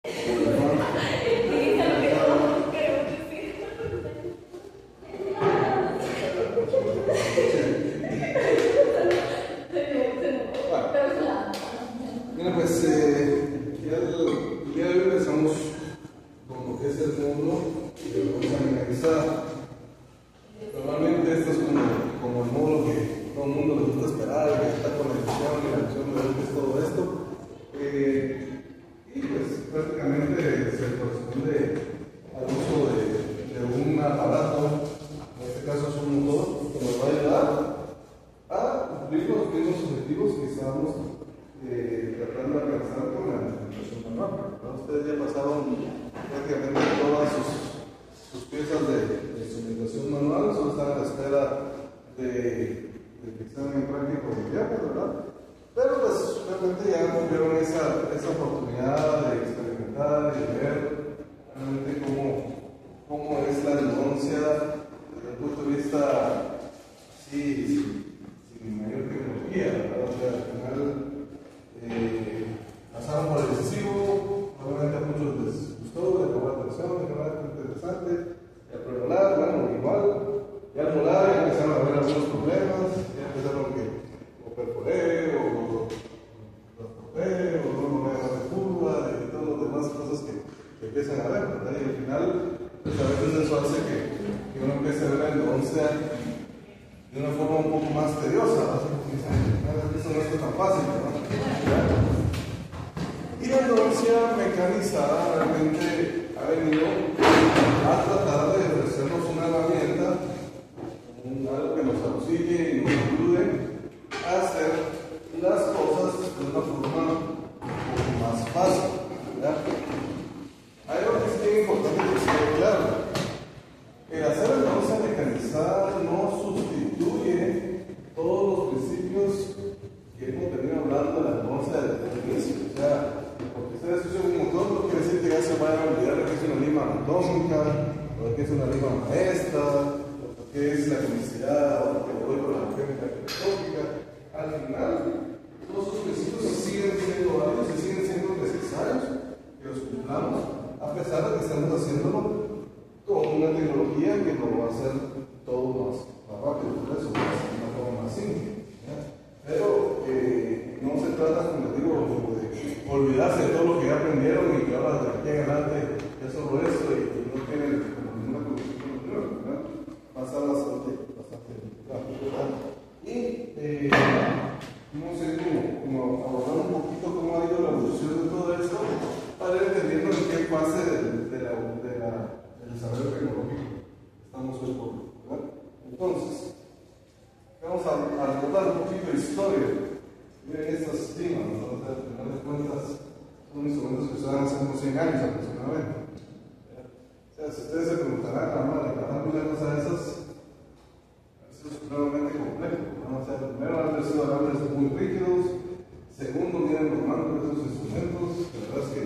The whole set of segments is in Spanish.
Bueno, pues ya el día de hoy empezamos con lo que es el módulo y lo vamos a mecanizar. Normalmente esto es como el módulo que todo el mundo le gusta esperar, que está con la edición y la acción de todo esto. Y pues prácticamente se corresponde al uso de un aparato, en este caso es un motor, que nos va a ayudar a cumplir los mismos objetivos que estábamos tratando de alcanzar con la implementación manual. Ustedes ya pasaron prácticamente todas sus piezas de instrumentación manual, solo están a la espera de que examen práctico de viaje, ¿verdad? Pero pues realmente ya tuvieron esa oportunidad de experimentar y de ver realmente cómo es la redundancia desde el punto de vista sin mayor tecnología, ¿verdad? O sea, al final pasaron por el decisivo, obviamente a muchos les gustó, les llamó la atención, les llamó interesante, y al prevolar, bueno, igual, ya al volar ya empezaron a ver algunos problemas, ya empezaron que o perforé, o transporté, o no me voy a dar de curva, y todas las demás cosas que empiezan a ver, ¿verdad? Y al final, pues a veces eso hace que uno empiece a ver la endodoncia de una forma un poco más tediosa, ¿no? Eso no es tan fácil, ¿no? Y la endodoncia mecanizada realmente ha venido a tratar de ofrecernos una herramienta, algo que nos auxilie y nos ayude a hacer las cosas de una forma un poco más fácil, ¿verdad? Hay algo que es bien importante que sea claro. El hacer endodoncia mecanizada no sustituye todos los principios que hemos venido hablando de la endodoncia desde el inicio. O sea, porque ustedes usan un motor, no quiere decir que ya se vayan a olvidar de que es una lima anatómica, o de que es una lima maestra, o de que es la comicidad, o de que voy con la química anatómica. Al final, todos esos principios siguen siendo válidos y siguen siendo necesarios que los cumplamos, a pesar de que estamos haciéndolo con una tecnología que nos va a hacer todo más rápido, por eso, de una forma más simple. Pero no se trata, como les digo, de olvidarse de todo lo que ya aprendieron y que ahora de aquí en adelante es solo eso y no tienen como ninguna condición anterior, ¿verdad? Pasa bastante rápido, ¿verdad? Y no sé cómo abordar un poquito cómo ha ido la evolución de todo esto para ir entendiendo en qué fase del desarrollo tecnológico estamos hoy por hoy, ¿verdad? Entonces, vamos a recordar un poquito de historia. Miren estas limas, ¿no? O sea, al final de cuentas, son instrumentos que se usaban hace unos 100 años aproximadamente. O sea, si ustedes se preguntarán, de cada una cosa de esas, eso es supremamente complejo, ¿no? O sea, primero han sido alambres muy rígidos, segundo vienen los mandos de esos instrumentos, la verdad es que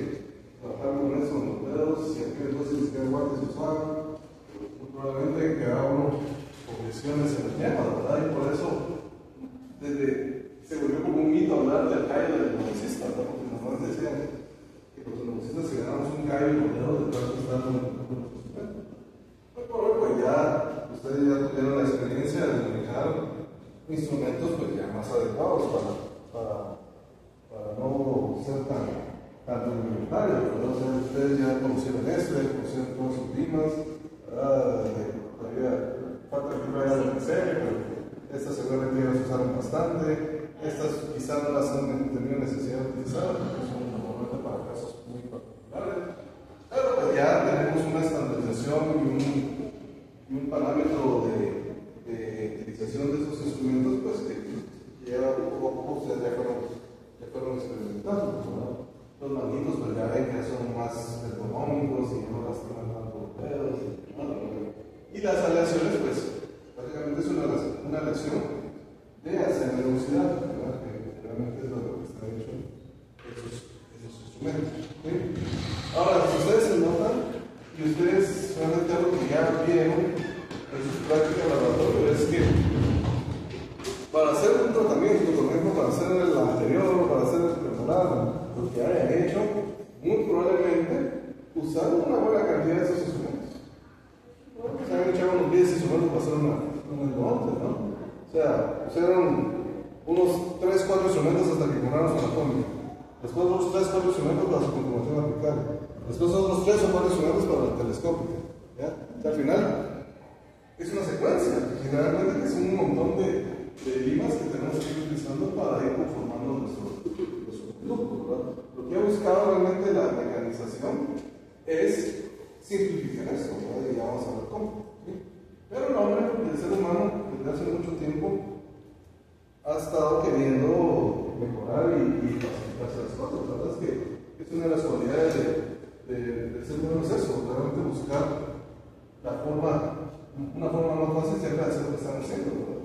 trabajar con eso en los dedos, si aquellos dos ni siquiera guantes se usaban, muy probablemente quedaba uno con lesiones en el tema, ¿verdad? Y por eso se volvió como un mito hablar del callo del velocista, ¿verdad? Porque normalmente decían que los velocistas se ganaban un callo y dedos de tanto estar con los instrumentos. Pues por hoy, pues ya ustedes ya tuvieron la experiencia de manejar instrumentos pues ya más adecuados para no ser tan rudimentarios, ¿verdad? O sea, ustedes ya conocieron esto, ya conocieron todas sus limas, todavía falta que vaya a crecer, pero estas seguramente ya las usaron bastante, estas quizás no las han tenido necesidad de utilizar, porque son normalmente para casos muy particulares, pero pues ya tenemos una estandarización y un parámetro de utilización de esos instrumentos, pues que ya poco a poco ustedes ya fueron experimentando, ¿no? Los manitos pues ya ven que son más ergonómicos y no lastiman tanto los dedos, y las aleaciones pues básicamente es una lección de hacer velocidad, ¿verdad? Que realmente es lo que está hecho esos instrumentos, ¿sí? Ahora, si ustedes se notan y ustedes realmente algo que ya vieron en su práctica laboratorio es que para hacer un tratamiento, por ejemplo, para hacer el anterior, para hacer el premolar, lo que hayan hecho, muy probablemente usaron una buena cantidad de esos instrumentos. Se han echado unos 10 instrumentos para hacer una monte, ¿no? O sea, usaron unos 3-4 instrumentos hasta que encontraron su anatomía. Después otros 3-4 instrumentos para su conformación apical. Después otros 3 o 4 instrumentos para la telescópica. ¿Ya? O sea, al final es una secuencia, que generalmente es un montón de limas que tenemos que ir utilizando para ir conformando nuestro producto, ¿verdad? Lo que ha buscado realmente la mecanización es simplificar esto, ¿verdad? Y ya vamos a ver cómo. ¿Sí? Pero el hombre, el ser humano, desde hace mucho tiempo, ha estado queriendo mejorar y facilitarse las cosas. La verdad es que es una de las cualidades del ser humano, es eso, realmente buscar una forma más fácil siempre de hacer lo que están haciendo, ¿verdad?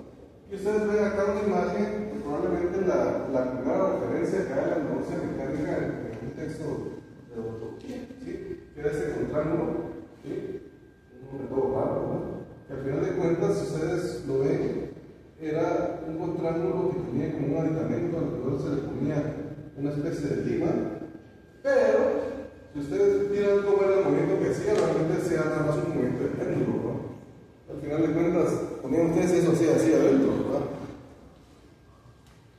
Y ustedes ven acá una imagen, probablemente la primera referencia que hay a la neurociencia mecánica en un texto de ortopedia, ¿sí? Que era este contraángulo, ¿sí? Un todo raro, ¿no? Que al final de cuentas, si ustedes lo ven, era un contraángulo que tenía como un aditamento, alrededor se le ponía una especie de lima, pero si ustedes miran cómo era el movimiento que hacía, realmente hacía nada más un movimiento de péndulo, ¿no? Al final de cuentas, ponían ustedes eso así adentro, ¿verdad?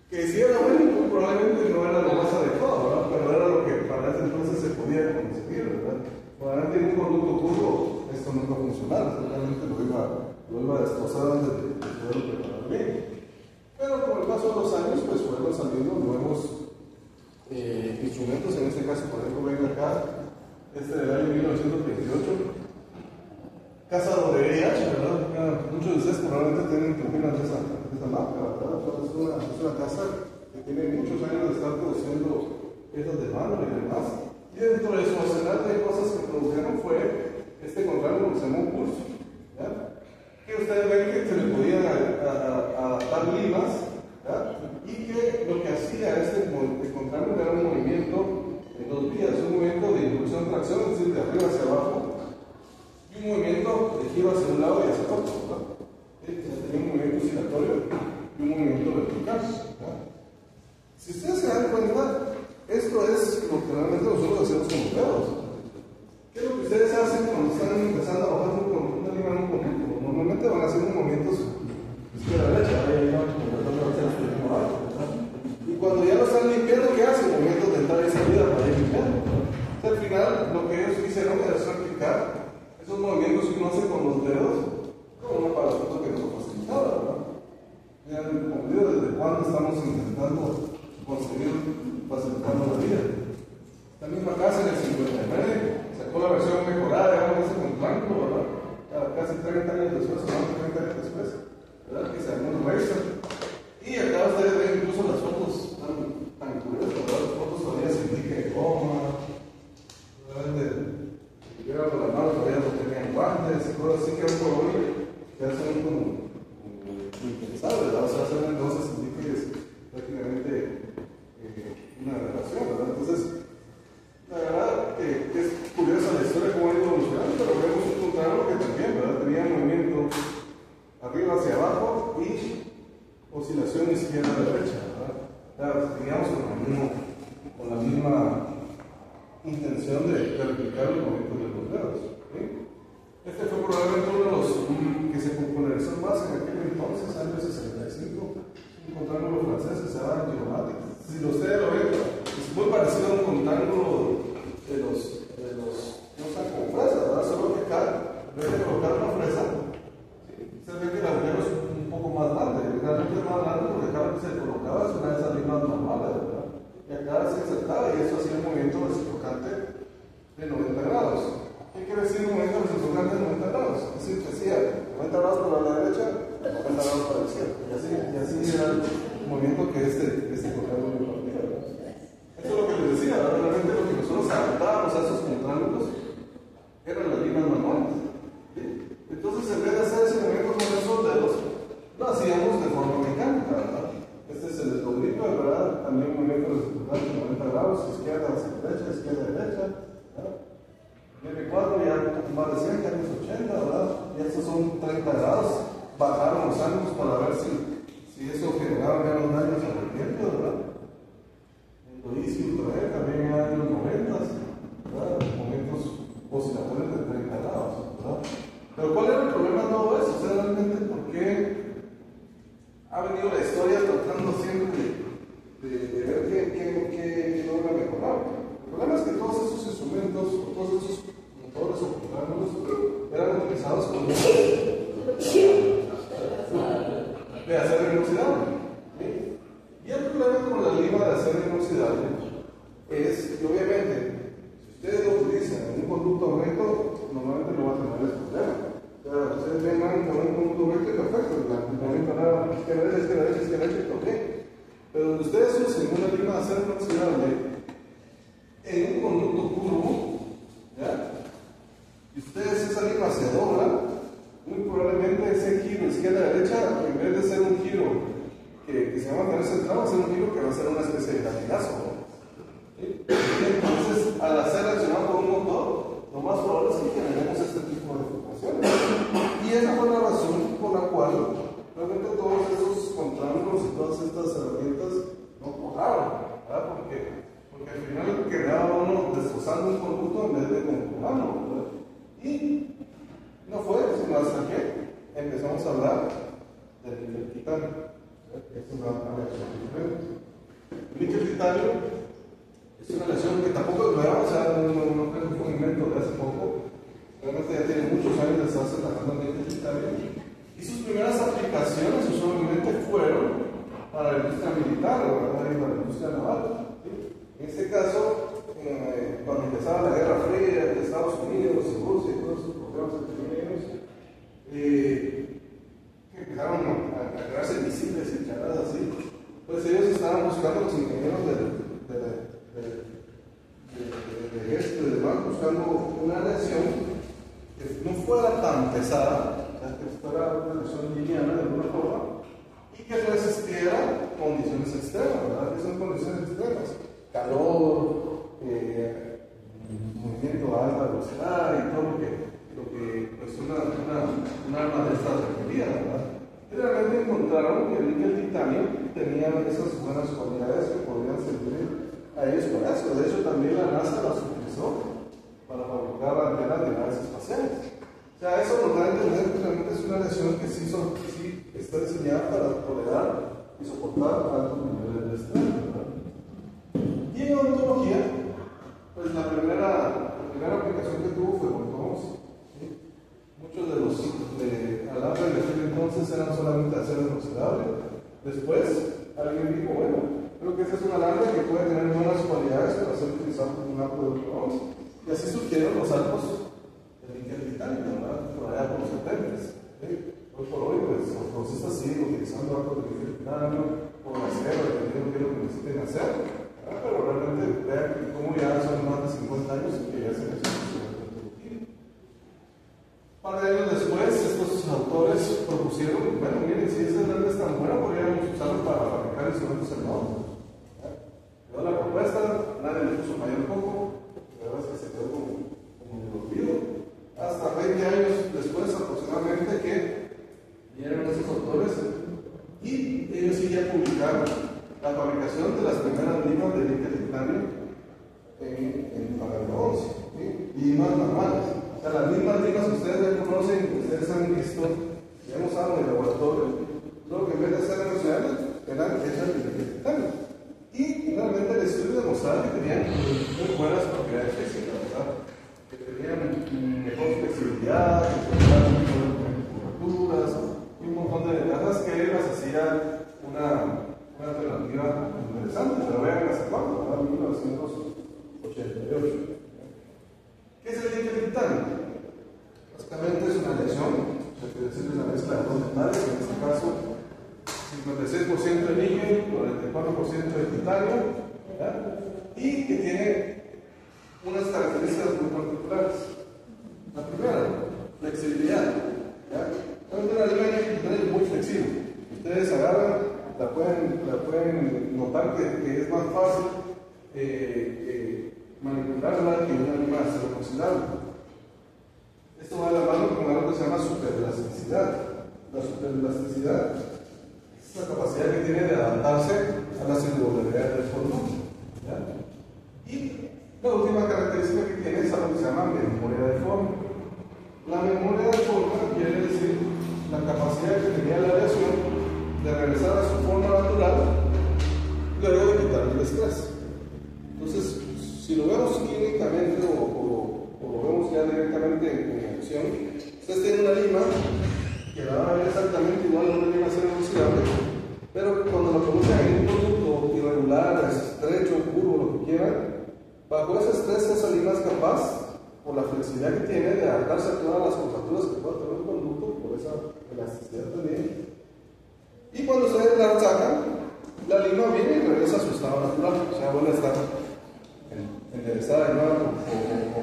Que si era bueno, probablemente no era lo más adecuado, ¿verdad? Pero era lo que para ese entonces se podía conseguir, ¿verdad? Probablemente en un conducto curvo esto no iba a funcionar, realmente lo iba a destrozar antes de poderlo preparar bien. Pero con el paso de los años, pues fueron saliendo nuevos instrumentos. En este caso, por ejemplo, ven acá, este del año 1928, casa WIH, ¿verdad? Muchos de ustedes probablemente tienen turbinas de esa marca, ¿verdad? Es una casa que tiene muchos años de estar produciendo piezas de mano y demás. Y dentro de su arsenal de cosas que produjeron fue este contraángulo que se llamó pulso, ¿ya? Que ustedes ven que se le podían adaptar limas, ¿ya? Y que lo que hacía este contraángulo era un movimiento en dos vías, un movimiento de impulsión-tracción, es decir, de arriba hacia abajo, y un movimiento de giro hacia un lado y hacia otro, ¿verdad? ¿Sí? O sea, tenía un movimiento oscilatorio y un movimiento vertical, ¿ya? Si ustedes se dan cuenta, esto es lo que realmente nosotros hacemos con los dedos. ¿Qué es lo que ustedes hacen cuando están empezando a bajar una línea en un conducto? Normalmente van haciendo movimientos izquierda-derecha, y cuando ya lo están limpiando, ¿qué hacen? Movimientos de entrada y salida para ir limpiando. Entonces, al final, lo que ellos hicieron es replicar esos movimientos que uno hace con los dedos con un aparato que nos facilitaba, ¿verdad? Ya han comprendido desde cuándo estamos intentando conseguir facilitarnos la vida. Esta misma casa en el 59 sacó la versión mejorada, digamos, ese contraángulo, ¿verdad? Casi 30 años después, o más de 30 años después, ¿verdad? Que se llamó el Racer. Y acá ustedes ven incluso las fotos tan curiosas, ¿verdad? Las fotos todavía se indican de goma, digamos, las manos todavía no tenían guantes y cosas así que hoy por hoy ya son como impensables, ¿verdad? O sea, son entonces indica que es prácticamente una relación, ¿verdad? Entonces, la verdad que es curiosa la historia cómo ha ido evolucionando, pero vemos un contrario que también, ¿verdad? Tenía movimiento arriba hacia abajo y oscilación izquierda-derecha, ¿verdad? Claro, teníamos con la misma intención de replicar los movimientos de los dedos, ¿sí? Este fue probablemente uno de los que se popularizó más en aquel entonces, años 65, un contraángulo francés que se llama Giromatic. Si ustedes lo ven, es muy parecido a un contraángulo de los no están como fresas, ¿verdad? Solo que acá, en vez de colocar una fresa, ¿sí? Ustedes ven que el agujero es un poco más grande, realmente es más grande porque acá se colocaba es una de esas limas normales, ¿verdad? Y acá se insertaba y eso hacía un movimiento reciprocante de 90 grados. ¿Qué quiere decir un movimiento reciprocante de 90 grados? Es decir, que hacía 90 grados para la derecha, 90 grados para la izquierda. Y así era el movimiento que este contraángulo impartía. Eso es lo que les decía, ¿verdad? Realmente lo que nosotros adaptábamos a esos contraángulos eran las limas manuales, ¿sí? Entonces, en vez de hacer ese movimiento con esos dedos, lo hacíamos de forma mecánica, ¿verdad? Este es el escondito, ¿verdad? También un movimiento reciprocal de 90 grados, izquierda hacia derecha, izquierda derecha, ¿verdad? M4 ya un poco más reciente, años 80, ¿verdad? Y estos son 30 grados. Bajaron los ángulos para ver si eso generaba menos daños al ambiente, ¿verdad? En Luis y Ultraer también en los 90, ¿verdad? Momentos en un conducto recto, normalmente no va a tener ese problema. O sea, ustedes vengan con un conducto recto y perfecto, la izquierda, derecha, ok. Pero donde ustedes usen una lima de acero inoxidable en un conducto curvo, ¿ya? Y ustedes esa lima se dobla, muy probablemente ese giro izquierda-derecha, en vez de ser un giro que se llama tener centrado, va a ser un giro que va a ser una especie de latigazo, ¿no? ¿Sí? Entonces, al hacer accionar por un motor, lo más probable es que generemos este tipo de fluctuaciones. Y esa fue la razón por la cual realmente todos esos contratos y todas estas herramientas no cobraron, ¿verdad? Porque al final quedaba uno destrozando un conducto en vez de conjugarlo, ¿verdad? Y no fue, sino hasta que empezamos a hablar del níquel titanio. Esta es una lección diferente. El níquel titanio es una lección que tampoco es nueva, o sea, no creo que fue un invento de hace poco. Realmente ya tiene muchos años de estarse trabajando en níquel titanio. Y sus primeras aplicaciones usualmente fueron para la industria militar o para la industria naval. ¿Sí? En este caso, cuando empezaba la Guerra Fría de Estados Unidos y Rusia y todos esos problemas entre ellos, empezaron a crearse misiles y charadas así, pues ellos estaban buscando, los ingenieros de demás, buscando una aleación que no fuera tan pesada, o sea, que fuera una aleación liviana de alguna forma, y que resistiera condiciones extremas, ¿verdad? ¿Qué son condiciones extremas? Calor, movimiento a alta velocidad y todo lo que pues un arma de estas requería, ¿verdad? Y realmente encontraron que el níquel titanio tenía esas buenas cualidades que podrían servir a ellos para eso. De hecho, también la NASA las utilizó para fabricar antenas de naves espaciales. O sea, eso nos da a entender que realmente es una aleación que sí está diseñada para tolerar y soportar altos niveles de estrés, ¿verdad? Y en odontología, pues la primera aplicación que tuvo fue ortodoncia. ¿Sí? Muchos de los alambres de aquel entonces eran solamente acero inoxidable. Después, alguien dijo, bueno, creo que ese es un alambre que puede tener buenas cualidades para ser utilizado como un arco de ortodoncia. Y así surgieron los arcos de níquel titanio, ¿verdad? Por allá por los 70. ¿Sí? Hoy por hoy, pues, los ortodoncistas siguen utilizando arcos de níquel titanio o acero, dependiendo de qué es lo que necesiten hacer. Pero realmente vean cómo ya son más de 50 años que ya se necesita tecnología. Un par de años después, estos autores propusieron, bueno, miren, si esa lente es tan buena, podríamos usarlo para fabricar instrumentos enormes. Quedó la propuesta, nadie le puso mayor coco, la verdad es que se quedó como en el olvido. Hasta 20 años después, aproximadamente, que vinieron esos autores y ellos sí ya publicaron la fabricación de las primeras limas de níquel titanio para el negocio, ¿sí? Limas normales. O sea, las mismas limas que ustedes ya conocen, que ustedes han visto, ya hemos usado en el laboratorio, solo que en vez de ser emocionales, eran hechas de níquel titanio. Y realmente el estudio demostraba que tenían muy buenas propiedades físicas, ¿verdad? Que tenían mejor flexibilidad, que tenían mejores temperaturas y un montón de ventajas que las hacían una alternativa interesante, pero vean hace cuándo, ¿verdad? 1988. ¿Qué es el níquel titanio? Básicamente es una aleación, es una mezcla de dos metales, en este caso 56% de níquel, 44% de titanio, ¿verdad? Y que tiene unas características muy particulares. La primera, flexibilidad. Realmente la línea de níquel titanio es muy flexible. Ustedes agarran, la pueden notar que es más fácil manipularla que una lima de acero inoxidable. Esto va de la mano con algo que se llama superelasticidad. La superelasticidad es la capacidad que tiene de adaptarse a las irregularidades del conducto. Y la última característica que tiene es algo que se llama memoria de forma. La memoria de forma quiere decir la capacidad que tenía la aleación de regresar a su forma natural luego de quitarle el estrés. Entonces, si lo vemos químicamente o lo vemos ya directamente en acción, ustedes tienen una lima que va a ver exactamente igual a una lima acero inoxidable, pero cuando lo colocan en un producto irregular, estrecho, curvo, lo que quieran, bajo ese estrés esa lima es capaz por la flexibilidad que tiene de adaptarse a todas las curvaturas que pueda tener un conducto, por esa elasticidad también. Y cuando ustedes la sacan, la lima viene y regresa a su estado natural, o sea, vuelve a estar enderezada de nuevo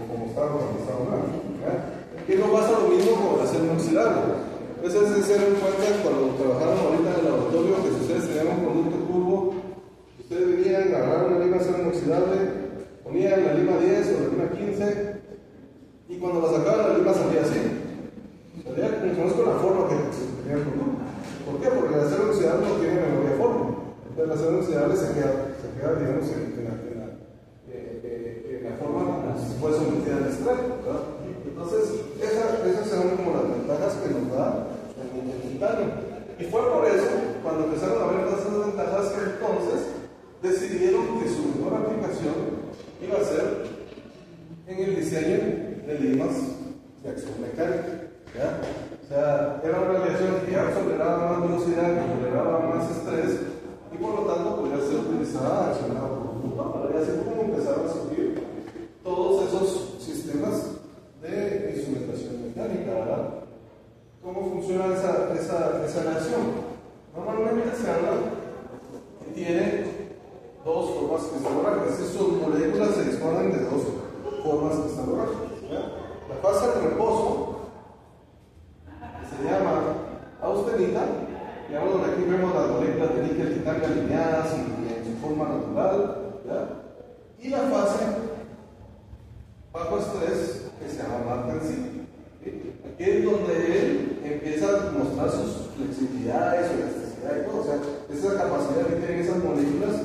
como estaba cuando estaba nueva. Y no pasa lo mismo con el acero inoxidable. Entonces, es de ser en cuenta cuando trabajaron ahorita en el laboratorio que si ustedes tenían un conducto curvo, ustedes venían, agarraron una lima de acero inoxidable, ponían la lima 10 o la lima 15, y cuando la sacaban, la lima salía así. Salía con la forma que tenía el conducto. ¿Por qué? Porque el acero inoxidable no tiene memoria de forma. Entonces, el acero inoxidable se queda digamos, en la forma como si fuese sometida al estrés, ¿verdad? Entonces, esas son como las ventajas que nos da el titanio. Y fue por eso, cuando empezaron a ver todas esas ventajas, que entonces decidieron que su mejor aplicación iba a ser en el diseño de limas de acción mecánica. ¿Ya? O sea, era una aleación que ya toleraba más velocidad, que toleraba más estrés, y por lo tanto podría ser utilizada, accionada por un motor. Y así como empezaron a surgir todos esos sistemas de instrumentación mecánica, ¿verdad? ¿Cómo funciona esa reacción? Normalmente se habla que tiene dos formas cristalográficas. Sus moléculas se disponen de dos formas cristalográficas. La fase de reposo se llama austenita, digamos donde aquí vemos las moléculas de níquel, titanio alineadas y en su forma natural, ¿ya? Y la fase bajo estrés que se llama martensita. Aquí es donde él empieza a mostrar sus flexibilidades, su elasticidad y todo, o sea, esa capacidad que tienen esas moléculas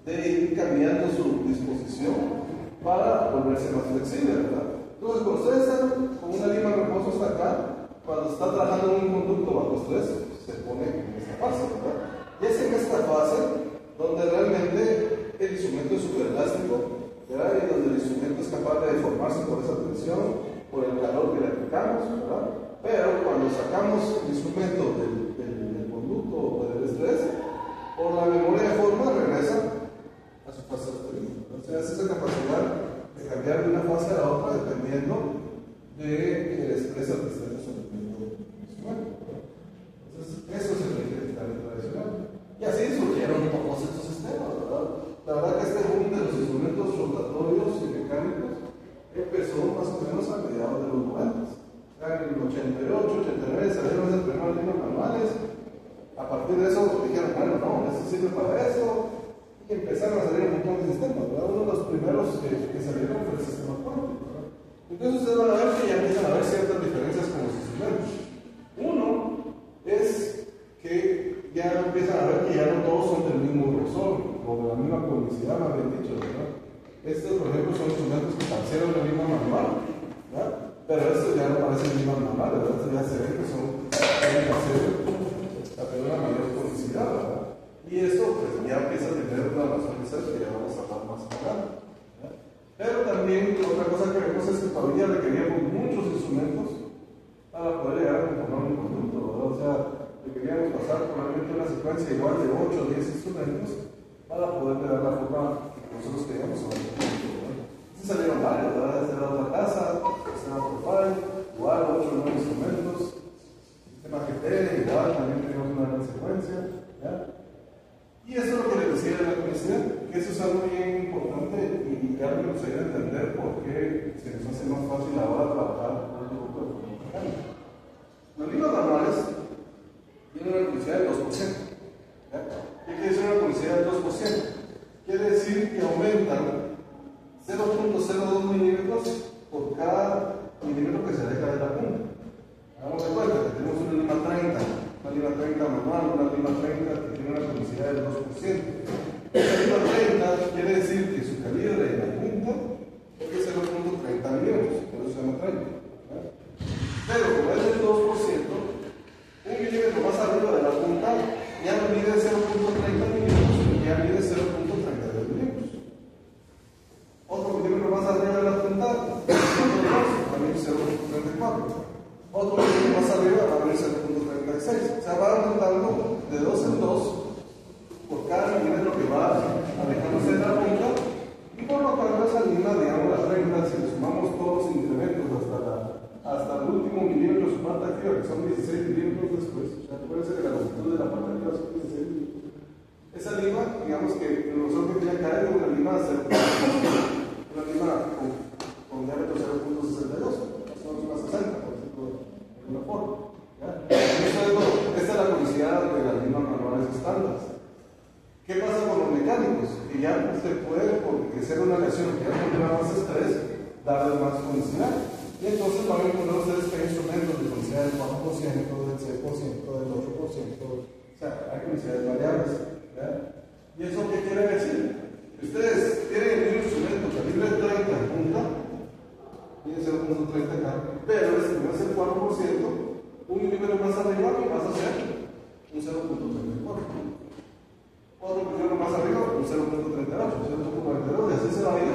de ir cambiando su disposición para volverse más flexible, ¿verdad? Entonces, cuando ustedes están con una lima de reposo hasta acá, cuando está trabajando en un conducto bajo estrés, se pone en esta fase, ¿verdad? Y es en esta fase donde realmente el instrumento es súper elástico, ¿verdad? Y donde el instrumento es capaz de deformarse por esa tensión, por el calor que le aplicamos, ¿verdad? Pero cuando sacamos el instrumento del conducto o del estrés, por la memoria de forma regresa a su fase austenita. O sea, es esa capacidad de cambiar de una fase a la otra dependiendo del estrés al que estemos sometiendo el instrumento. Entonces, eso es el electrificante tradicional. Y así surgieron todos estos sistemas, ¿verdad? La verdad que este boom de los instrumentos rotatorios y mecánicos empezó más o menos a mediados de los 90. En el 88, 89 salieron esas primeras líneas manuales. A partir de eso dijeron, bueno, no, esto sirve para esto. Y empezaron a salir un montón de sistemas, ¿verdad? Uno de los primeros que salieron fue el sistema cuántico, ¿verdad? Entonces ustedes van a ver que ya empiezan a haber ciertas diferencias con los instrumentos. Uno es que ya empiezan a ver que ya no todos son del mismo grosor, o de la misma conicidad, más bien dicho, ¿verdad? Estos, por ejemplo, son instrumentos que parecieron la misma manual, ¿verdad? Pero estos ya no parecen misma manual, ¿verdad? Estos ya se ven que pueden hacer a tener una mayor conicidad, ¿verdad? Y esto pues ya empieza a tener una razón de ser que ya vamos a hablar más adelante. Pero también otra cosa que vemos es que todavía requeríamos muchos instrumentos para poder llegar a componer un conducto, ¿verdad? O sea, requeríamos pasar probablemente una secuencia igual de 8 o 10 instrumentos para poder dar la forma que nosotros queríamos sobre el conducto, ¿verdad? Entonces salieron varios, ¿verdad? Desde la otra casa, sistema profile, igual 8 o 9 instrumentos, sistema GT, igual también tenemos una gran secuencia, ¿ya? Y eso es lo que les decía de la conicidad, que eso es algo bien importante y algo que nos ayuda a entender por qué se nos hace más fácil ahora trabajar con este grupo de forma mecánica. Las limas manuales tienen una conicidad del 2%. ¿Ya? ¿Qué quiere decir una conicidad del 2%? Quiere decir que aumentan 0.02 milímetros por cada milímetro que se aleja de la punta. Hagamos de cuenta que tenemos una lima 30. Una lima 30 manual, una lima 30 que tiene una conicidad del 2%. Esta lima 30 quiere decir que su calibre en la punta es 0.30 milímetros, por eso se llama 30. ¿Verdad? Pero como es del 2%, un milímetro más arriba de la punta ya no mide 0.30 milímetros, ya mide 0.32 milímetros. Otro milímetro más arriba de la punta, también 0.34. Otro milímetro más arriba va a venir 0.36. O sea, va aumentando de 2 en 2 por cada milímetro que va alejándose de la punta. Y por lo tanto, esa lima, digamos, la 30, si le sumamos todos los incrementos último milímetro de su parte activa, que son 16 milímetros después, ya puede ser que la longitud de la parte activa son 16 milímetros. Esa lima, digamos que el grosor que tiene acá es una lima con diámetro 0.62, más o menos una 60, por decirlo de una forma. Esta es la curiosidad de las limas manuales estándares. ¿Qué pasa con los mecánicos? Que ya se puede, por crecer una lesión que ya genera más estrés, darle más conicidad. Y entonces van a encontrar ustedes que hay instrumentos de conicidad del 4%, del 6%, del 8%, o sea, hay conicidades variables. ¿Ya? ¿Y eso qué quiere decir? Ustedes tienen un instrumento calibre 30 en punta, tiene 0.30 acá, pero no es el 4%, un milímetro más arriba y vas a hacer un 0.34. Otro milímetro más arriba, un 0.38, 0.42, y así se va a ir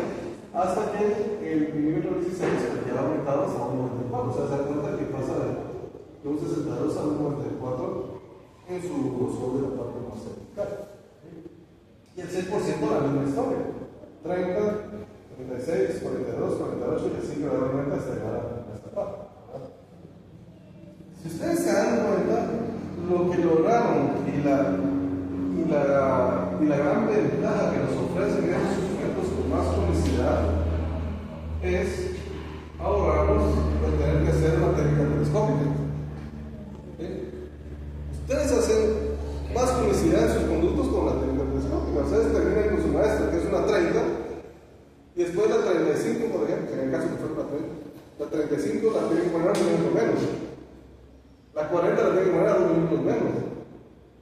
hasta que el milímetro 16 ya ha aumentado hasta un 94. O sea, se da cuenta que pasa de un 62 a un 94 en su grosor de la parte más cervical. Y el 6% la misma historia: 30, 36, 42, 48 y así gradualmente hasta llegar a esta parte. Si ustedes se dan cuenta, lo que lograron y la gran ventaja que nos ofrecen esos instrumentos con más conicidad es ahorrarnos de tener que hacer una técnica telescópica. Ustedes hacen más conicidad en sus conductos con la técnica telescópica. Ustedes terminan con su maestra, que es una 30, y después la 35, por ejemplo, en el caso que fuera una 30, la 35 la tienen que poner a 2 minutos menos, la 40 la tienen que poner a 2 minutos menos.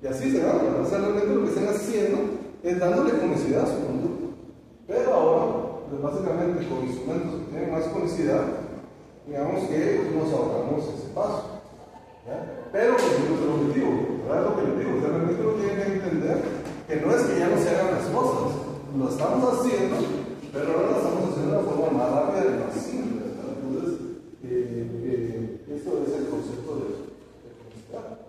Y así se va, o sea, realmente lo que están haciendo es dándole conicidad a su conducto. Pero ahora, pues básicamente con instrumentos que tienen más conicidad, digamos que nos ahorramos ese paso. ¿Ya? Pero pues no es el objetivo, ¿verdad? Es lo que les digo, realmente uno tiene que entender que no es que ya no se hagan las cosas, lo estamos haciendo, pero ahora lo estamos haciendo de una forma más rápida y más simple, ¿verdad? Entonces, esto es el concepto de conicidad.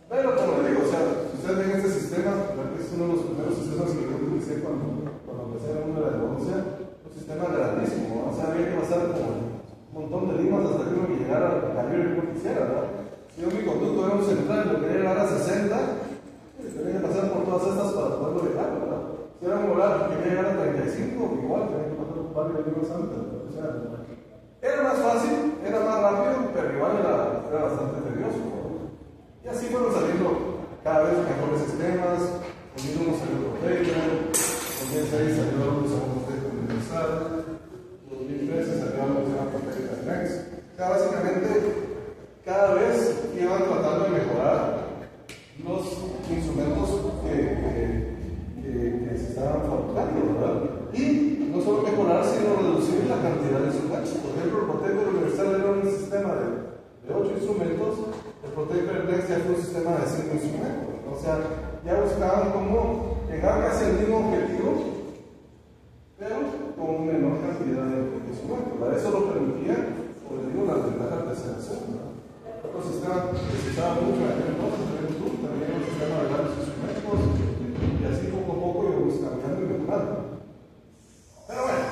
Pero como les digo, o sea, si ustedes ven este sistema, es uno de los primeros sistemas que yo utilicé cuando empecé en el mundo de la denuncia, un sistema grandísimo, ¿no? O sea, había que pasar como un montón de limas hasta que uno llegara al calibre que uno quisiera, ¿verdad? Si yo mi conducto era un central y lo quería llegar a 60, tenía que pasar por todas estas para poderlo llegar, ¿verdad? Si era un molar que quería llegar a 35, igual tenía que pasar por varios limas antes, ¿verdad? O sea, era más fácil, era más rápido, pero igual era bastante tedioso, ¿no? Y así fueron saliendo cada vez mejores sistemas, también uno salió Proteiner, 2006 salió un segundo texto universal, 2013 salió algo que se llama Proteiner Next. O sea, básicamente, cada vez iban tratando de mejorar los instrumentos que se estaban fabricando, ¿verdad? Y no solo mejorar, sino reducir la cantidad de instrumentos. Por ejemplo, el Proteiner Universal era un sistema de 8 instrumentos. El Proteiner Next ya fue un sistema de 5 instrumentos. O sea, ya buscaban cómo llegar casi al mismo objetivo, pero con menor cantidad de instrumentos. Eso lo permitía, como les digo, las ventajas de aceleración. Otro sistema que se usaba mucho en aquel entonces, también un sistema de varios instrumentos, y así poco a poco íbamos cambiando y mejorando. Pero bueno,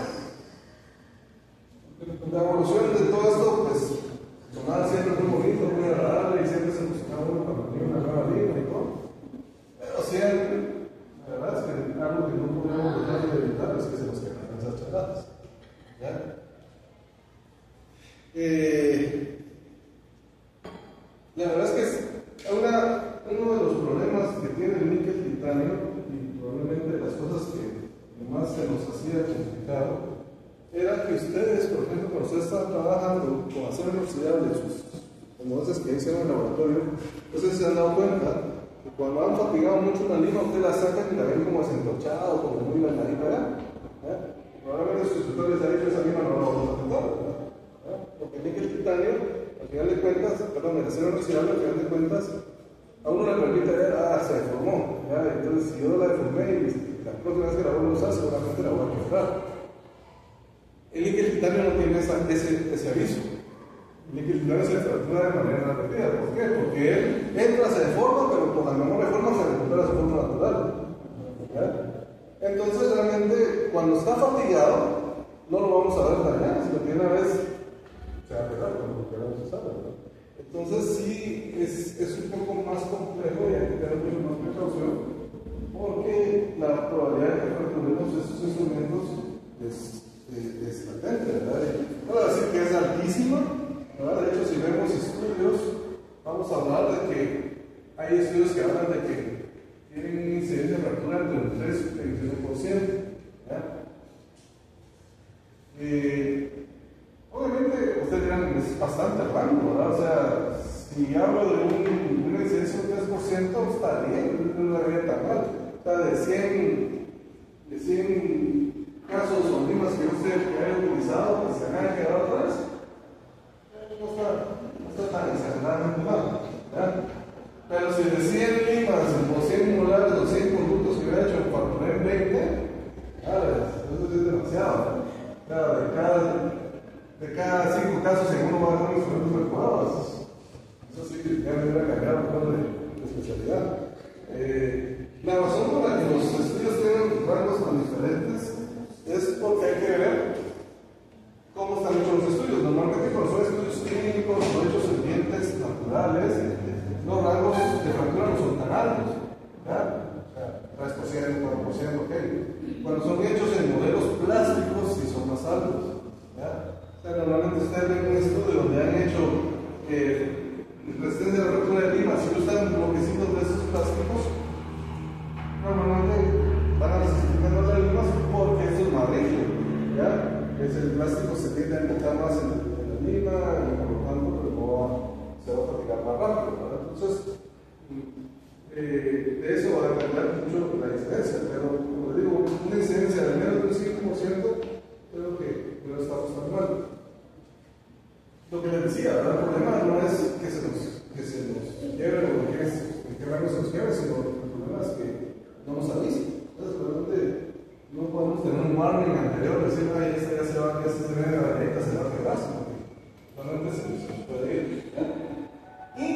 la evolución de todo esto, pues, sonaba siempre muy bonito, muy agradable, y siempre se emocionaba uno cuando tenía una nueva línea y todo. Pero sí, la verdad es que algo que no podemos dejar de evitar es que se nos quedan esas chaladas. ¿Ya? La verdad es que uno de los problemas que tiene el níquel titanio, y probablemente las cosas que más se nos hacía complicado, era que ustedes, por ejemplo, cuando ustedes estaban trabajando con acero inoxidable, sus entonces que hicieron en el laboratorio, entonces se han dado cuenta que cuando han fatigado mucho una lima, ustedes la sacan y la ven como desentorchada o como muy bailarina, ¿verdad? Probablemente sus tutores han dicho esa lima no la vamos a tratar, ¿verdad? Porque el níquel titanio, al final de cuentas, perdón, el acero inoxidable, al final de cuentas, a uno le permite ver, se deformó, ¿ya? Entonces si yo la deformé y la próxima vez que la vuelvo a usar, seguramente la voy a quebrar. El níquel titanio no tiene ese aviso. El níquel titanio se fractura de manera repetida. ¿Por qué? Porque él entra, se deforma, pero por la menor forma se recupera su forma natural. ¿Ya? Entonces, realmente, cuando está fatigado, no lo vamos a ver dañar, sino que una vez se va a pegar. lo que vamos a usar, ¿verdad? Entonces sí, es un poco más complejo y hay que tener mucho más precaución porque la probabilidad de que fracturemos esos instrumentos es latente, ¿verdad? No voy a decir que es altísima, ¿verdad? De hecho, si vemos estudios, vamos a hablar de que hay estudios que hablan de que tienen una incidencia de fractura entre el 3 y el 21%, ¿verdad? Obviamente, ustedes dirán, es bastante rango, ¿verdad? O sea, si hablo de una incidencia del 3%, está bien, no lo haría tan mal. O sea, de 100 casos o limas que usted haya utilizado, que se hayan quedado atrás, no está tan exageradamente mal, ¿verdad? Pero si de 100 limas o 100 molares o 100 conductos que hubiera hecho facturé en 20, eso es demasiado, ¿verdad? De cada 5 casos, en uno va a haber instrumentos perforados. Eso sí, ya me hubiera cambiado un poco de especialidad. La razón por la que los estudios tienen rangos tan diferentes es porque hay que ver cómo están hechos los estudios. Normalmente, cuando son estudios clínicos o hechos en dientes naturales, los rangos de fractura no son tan altos, ¿verdad? 3%, 4%, ok. Cuando son hechos en modelos plásticos, sí son más altos, ¿verdad? Normalmente ustedes ven un estudio donde han hecho resistencia de la fractura de lima. Si usan bloquecitos de esos plásticos, normalmente van a necesitar más de limas porque eso es más rígido, ¿ya? El plástico se tiende a enfocar más en la lima y por lo tanto pues, se va a fatigar más rápido, ¿verdad? Entonces, de eso va a depender mucho la incidencia, pero como les digo, una incidencia de menos de un 5%, creo que no estamos tan mal. Lo que les decía, ¿verdad? El problema no es que se nos lleve o en qué rango se nos lleve, sino el problema es que no nos avisen. Entonces, realmente no podemos tener un warning anterior, decir, ay, esta ya se va, esta se viene de la dieta, se va a quedar, realmente se nos puede ir, ¿ya? Y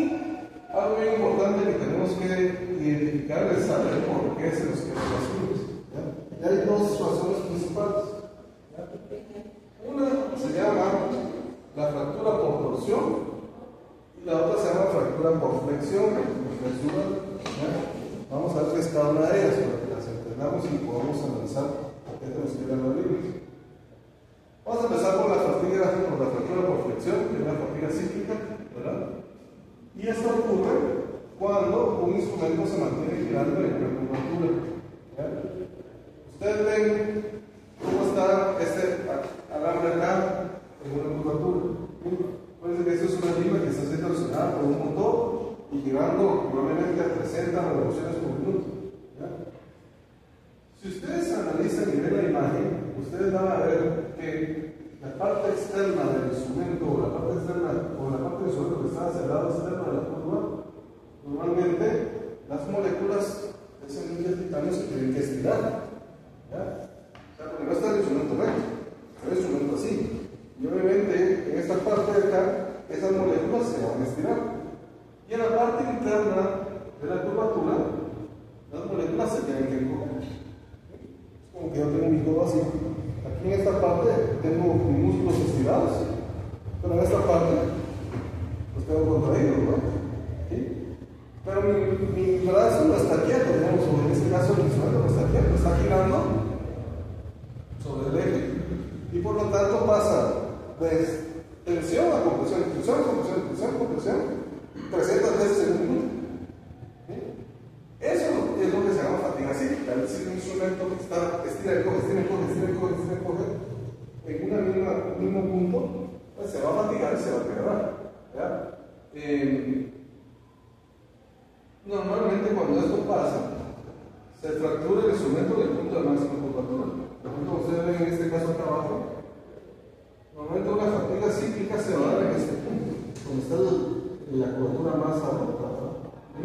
algo bien importante que tenemos que identificar es saber por qué se nos quedan las uñas, ¿ya? Y hay dos razones principales, ¿ya? Una se llama la fractura por torsión y la otra se llama fractura por flexión, ¿ya? Vamos a ver qué es cada una de ellas para que las entendamos y podamos analizar por qué tenemos que ir a los libros. Vamos a empezar por la fractura por flexión, que es la fatiga cíclica, ¿verdad? Y esto ocurre cuando un instrumento se mantiene girando en una curvatura, ¿ya? Ustedes ven cómo está este alambre acá en una curvatura. Puede que eso es una lima que está siendo accionada por un motor y girando probablemente a 300 revoluciones por minuto, ¿ya? Si ustedes analizan y ven la imagen, ustedes van a ver que la parte externa del instrumento o la parte externa o la parte del instrumento que está hacia el lado externo de la curva, normalmente las moléculas de ese níquel de titanio se tienen que estirar, ¿ya? O sea, porque no está el instrumento recto, está el instrumento así. Y obviamente en esta parte de acá, esas moléculas se van a estirar. Y en la parte interna de la curvatura, las moléculas se tienen que encoger. Es como que yo tengo mi codo así. Aquí en esta parte tengo mis músculos estirados, pero en esta parte los tengo contraídos, ¿no? ¿Sí? Pero mi brazo no está quieto, digamos, o en este caso el instrumento no está quieto, está girando sobre el eje. Y por lo tanto pasa de tensión a compresión, tensión, compresión, tensión, compresión, 300 veces en un minuto. ¿Sí? Eso es lo que se llama fatiga cíclica, es decir, un instrumento que está estira y coge, estira y coge, estira y coge, estira y coge, en un mismo punto, pues se va a fatigar y se va a quebrar, ¿ya? Normalmente cuando esto pasa, se fractura el instrumento del punto de máxima curvatura. Por ejemplo, ustedes ven en este caso acá abajo, normalmente una fatiga cíclica se va a dar en este punto, donde está la curvatura más alta. ¿Sí?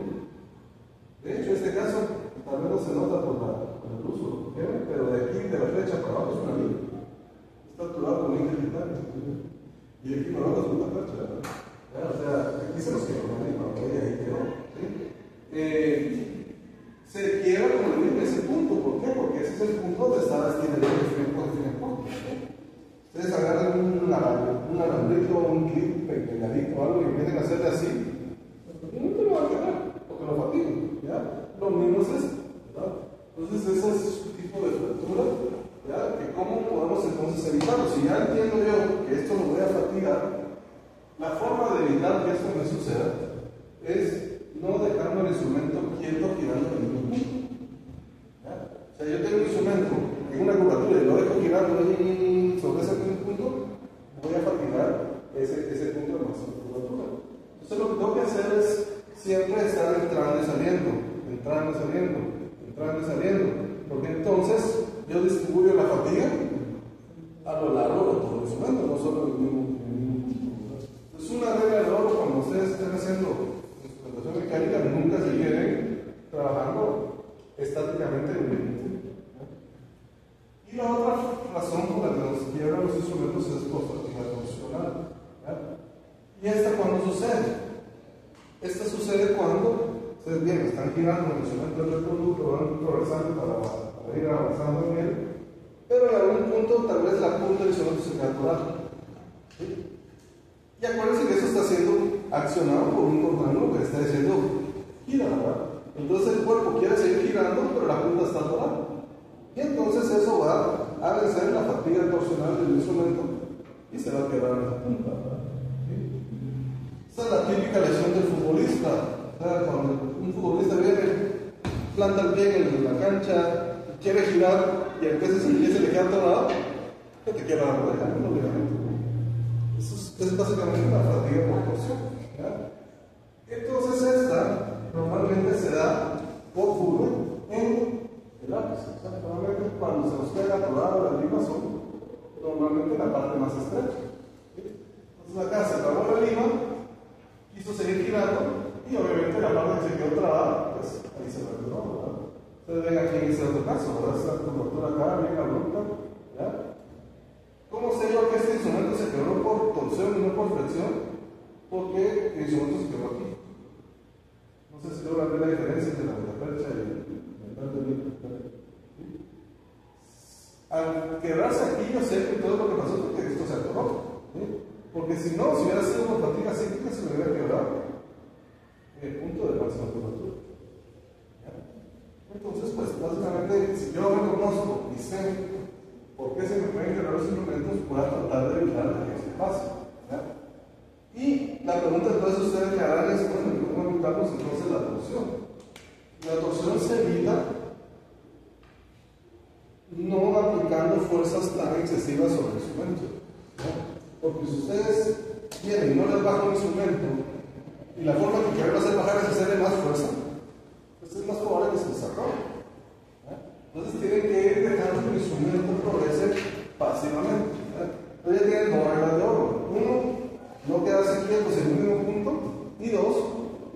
De hecho, en este caso, tal vez no se nota por el uso, ¿sí? Pero de aquí, de la flecha para abajo, es una línea. Está actuado con níquel de titanio. Y aquí para abajo es una flecha, ¿verdad? O sea, aquí se nos quedó la misma, ahí quedó. ¿Sí? Se quiebra, como le digo, en ese punto. ¿Por qué? Porque ese es el punto donde está la estiramiento. Ustedes agarran un un alambrito, un clip pegadito o algo y empiecen a hacerle así, y no te lo va a quedar, porque lo fatigan, ¿ya? Lo mismo es esto, ¿verdad? Entonces ese es su tipo de fractura, ¿ya? Que cómo podemos entonces evitarlo. Si ya entiendo yo que esto lo voy a fatigar, la forma de evitar que esto me suceda es no dejarme el instrumento quieto girando en ningún punto. ¿Ya? O sea, yo tengo un instrumento en una curvatura y lo dejo girando sobre ese punto, voy a fatigar ese punto de máxima curvatura. Entonces lo que tengo que hacer es siempre estar entrando y saliendo, entrando y saliendo, entrando y saliendo, porque entonces yo distribuyo la fatiga a lo largo de todo el instrumento, no solo en el mismo punto. Es una regla de oro cuando ustedes estén haciendo instrumentación mecánica, nunca se queden trabajando estáticamente en el mismo punto. Y la otra razón por la que nos quiebran los instrumentos es por fatiga torsional. ¿Y esta cuándo sucede? Esta sucede cuando ustedes bien están girando el instrumento del reproductor, van progresando para ir avanzando en él, pero en algún punto tal vez la punta del instrumento se queda atorada. ¿Sí? Y acuérdense que eso está siendo accionado por un contranudo que está diciendo gira, ¿verdad? Entonces el cuerpo quiere seguir girando, pero la punta está atorada. Y entonces eso va a vencer la fatiga torsional del instrumento y se va a quedar en la punta, ¿verdad? ¿Sí? Esta es la típica lesión del futbolista. O sea, cuando un futbolista viene, planta el pie en la cancha, quiere girar y a veces el pie se le queda atorado, que te quiera la rueda, no lo ligamento. Eso es básicamente una fatiga por torsión. Entonces esta normalmente se da por curva en el ápice. O sea, normalmente cuando se nos queda atorado la limación, normalmente la parte más estrecha. Entonces acá se acabó la lima, quiso seguir girando y obviamente la parte que se quedó trabada, pues ahí se retiró, ¿verdad? Ustedes ven aquí en este otro caso, ¿verdad? Esta curvatura acá, bien abrupta, ¿ya? ¿Cómo sé yo que este instrumento se quebró por torsión y no por flexión? Porque el instrumento se quebró aquí. No sé si logran ver la diferencia entre la metapercha y el metal de litro. Al quebrarse aquí, yo sé que todo lo que pasó es porque esto se atoró. ¿Sí? Porque si no, si hubiera sido una fatiga cíclica, se me hubiera quebrado en el punto de máxima curvatura. Entonces, pues, básicamente, si yo reconozco y sé por qué se me pueden quebrar los instrumentos, voy a tratar de evitar que eso pase. ¿Ya? Y la pregunta entonces ustedes me harán es, bueno, ¿cómo evitamos entonces la torsión? La torsión se evita no aplicando fuerzas tan excesivas sobre el instrumento. ¿Ya? Porque si ustedes vienen y no les bajan un instrumento, y la forma que quieren hacer bajar es hacerle más fuerza, pues es más probable que se desarrolle. Entonces tienen que ir dejando que el instrumento progrese pasivamente. Entonces ya tienen dos reglas de oro. Uno, no quedarse quietos en un mismo punto. Y dos,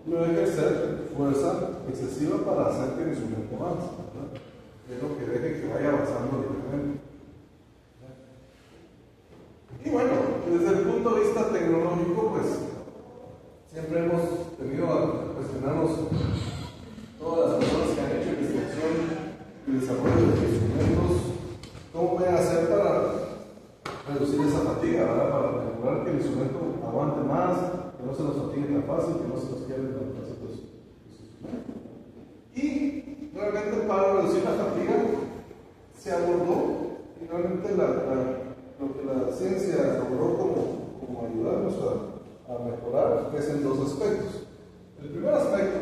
no ejercer fuerza excesiva para hacer que el instrumento avance. Es lo que deje que vaya avanzando libremente. Y bueno, desde el punto de vista tecnológico, pues siempre hemos tenido a cuestionarnos todas las personas que han hecho investigación y desarrollo de instrumentos, cómo pueden hacer para reducir esa fatiga, ¿verdad? Para asegurar que el instrumento aguante más, que no se nos fatigue tan fácil, que no se nos quede tan fácil los instrumentos. Y realmente para reducir la fatiga se abordó, y realmente lo que la ciencia logró como ayudarnos a mejorar es en dos aspectos. El primer aspecto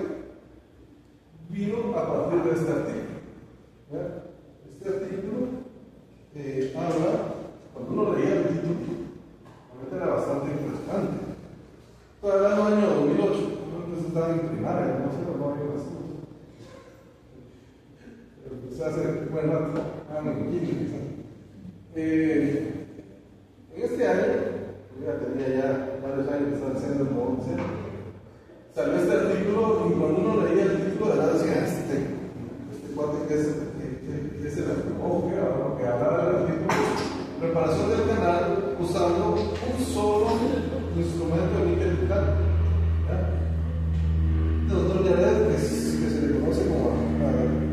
vino a partir de este artículo. ¿Ya? Este artículo habla, cuando uno leía el título, realmente era bastante impresionante. Estoy hablando del año 2008, entonces estaba en primaria, no sé, no había nacido. Pero empecé a hacer buen rato, en química. En este año, ya tenía ya varios años que estaba haciendo el modo salió este artículo y cuando uno leía el título de la decía, este cuate que es el artículo, que hablaba del artículo, preparación del canal usando un solo instrumento de níquel titanio. El doctor Yared, que se le conoce como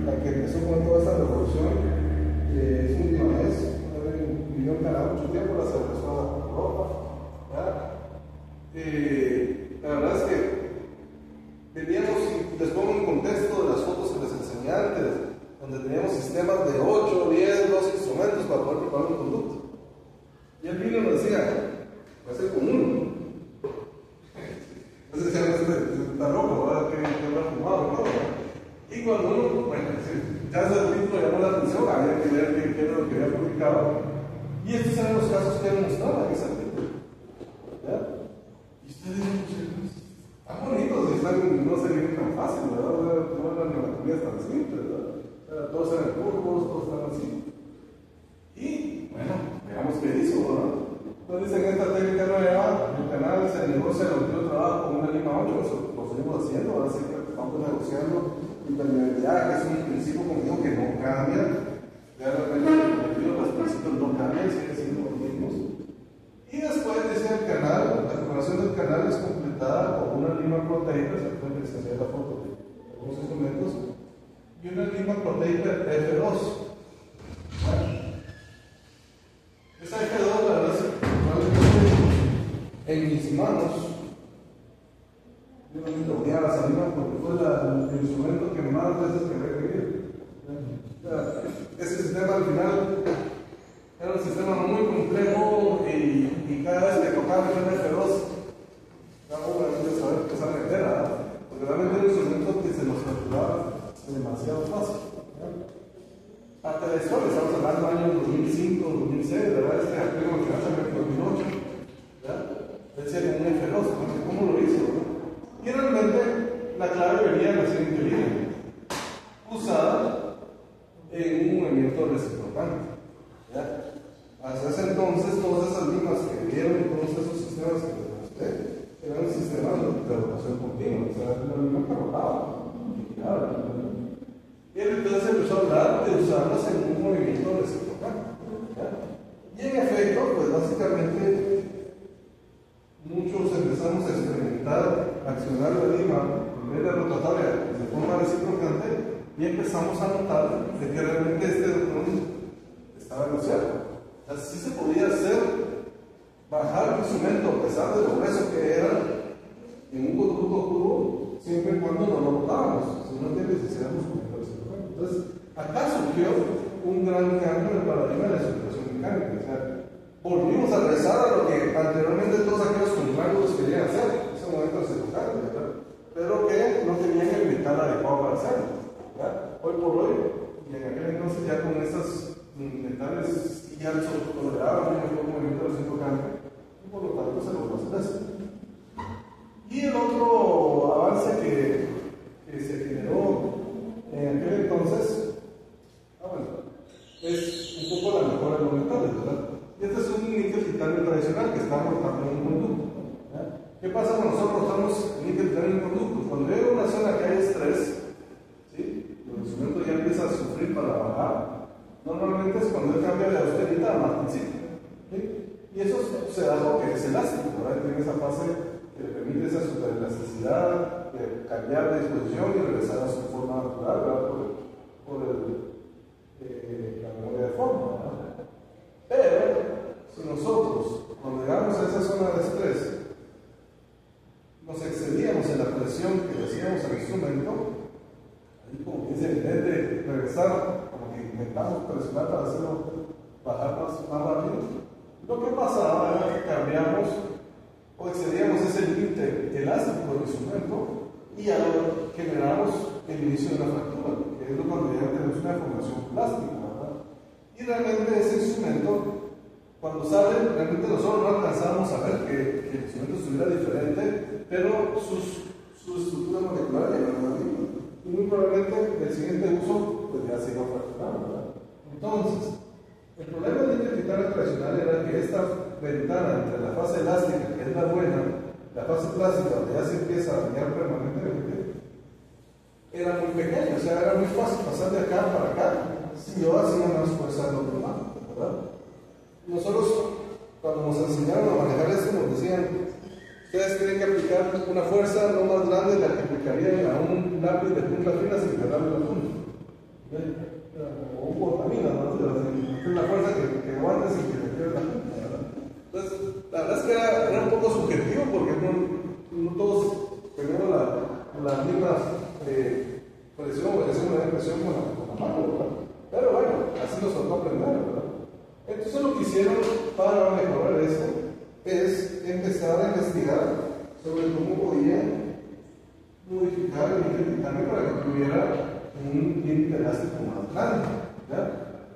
la que empezó con toda esta revolución, es un libanés, vivió en Canadá mucho tiempo, la se regresó a Europa, La verdad es que veníamos, les pongo un contexto de las fotos que les enseñé antes, donde teníamos sistemas de 8, 10, 12 instrumentos para poder preparar un conducto. Y el vino nos decía, va a ser con uno. Entonces decían, está loco, ¿verdad? ¿Qué habrá fumado? ¿No? Y cuando uno, bueno, ya el título llamó la atención, había que ver qué era lo que había publicado. Y estos eran los casos que él mostraba en ese artículo. ¿Ya? Y ustedes dicen, están bonitos, no se viven tan fácil, ¿verdad? No eran anatomías tan simples, ¿verdad? Todos eran curvos, todos estaban así. Y, bueno, veamos qué hizo, ¿verdad? Entonces dicen, esta técnica nueva, el canal se negocia el último trabajo con una lima 8, eso lo seguimos haciendo, ahora sí que estamos negociando impermeabilidad, que es un principio, como digo, que no cambia. Realmente, los principios no cambian, siguen siendo los mismos. Y después dice el canal, la preparación del canal es completada con una lima proteica, se puede presenciar la foto de algunos instrumentos, y una lima proteica F2. Bueno, esa F2, la verdad es que en mis manos, yo no me odiaba esa lima porque fue el instrumento que más veces quería vivir. Ese sistema al final era un sistema muy complejo y cada vez que tocaba el F2, cada uno de saber empezar a meter, porque realmente era un instrumento que se nos calculaba demasiado fácil. Hasta la historia, estamos hablando del año 2005, 2006, de verdad, este artículo que hace en el 2008, decía con un F2, ¿cómo lo hizo? Y realmente la clave venía en la siguiente línea, usada en un movimiento reciprocante. Hasta ese entonces, todas esas limas que vieron, todos esos sistemas que les mostré, eran sistemas de rotación continua, o sea, una lima que rotaba. Y él entonces empezó a hablar de usarlas en un movimiento reciprocante. Y en efecto, pues básicamente, muchos empezamos a experimentar, accionar la lima en vez de rotatoria de forma reciprocante y empezamos a notar de que realmente este estaba en lo cierto. O sea, sí se podía hacer bajar el instrumento a pesar de lo grueso que era en un conducto curvo, siempre y cuando no lo rotábamos, si no tiene necesidad de movimiento reciprocante. Entonces, acá surgió un gran cambio en el paradigma de la circulación mecánica. O sea, volvimos a regresar a lo que anteriormente todos aquellos contrarios querían hacer, ese momento reciprocante, ¿verdad? Pero que no tenían el metal adecuado para hacerlo. ¿Verdad? Hoy por hoy, y en aquel entonces ya con esas metales ya toleraban un mejor movimiento reciprocante, y por lo tanto se logró hacer eso. Y el otro avance que se generó en aquel entonces, es un poco la mejora de los metales, ¿verdad? Y este es un níquel titanio tradicional que está rotando en un conducto. ¿Qué pasa cuando nosotros rotamos níquel titanio en un conducto? Cuando llega a una zona que hay estrés, ¿sí? El instrumento ya empieza a sufrir para bajar. Normalmente es cuando él cambia de austeridad a más principio. ¿Sí? Y eso se da porque es elástico, ¿verdad? Tiene esa fase que le permite esa superelasticidad, de cambiar de disposición y regresar a su forma natural, ¿verdad? Por la memoria de forma, ¿verdad? Pero, si nosotros, cuando llegamos a esa zona de estrés, nos excedíamos en la presión que le hacíamos al instrumento, ahí como que es evidente regresar, como que intentamos presionar para hacerlo bajar más rápido. Lo que pasaba era que cambiamos o excedíamos ese límite elástico del instrumento y generamos el inicio de una fractura, que es cuando ya tenemos una deformación plástica, ¿verdad? Y realmente ese instrumento, cuando sale, realmente nosotros no alcanzamos a ver que el instrumento estuviera diferente, pero su estructura molecular ya no era la misma. Y muy probablemente el siguiente uso pues ya se iba a fracturar, ¿verdad? Entonces, el problema del níquel titanio tradicional era que esta ventana entre la fase elástica, que es la buena, la fase plástica, donde ya se empieza a dañar permanentemente, era muy pequeña, o sea, era muy fácil pasar de acá para acá si yo hacía más fuerza al otro lado, ¿verdad? Nosotros, cuando nos enseñaron a manejar esto, nos decían, ustedes tienen que aplicar una fuerza no más grande de la que aplicarían a un lápiz de punta fina sin pegarle la punta. O un portamina, ¿no? Es la fuerza que aguanta sin que le pierda la punta, ¿verdad? Entonces, La verdad es que era un poco subjetivo porque no todos tenemos las mismas presión, una impresión con la mano, ¿verdad? Pero bueno, así nos tocó aprender, ¿verdad? Entonces lo que hicieron para mejorar eso es empezar a investigar sobre cómo podían modificar el níquel titanio para que tuviera un límite elástico más grande, ¿ya?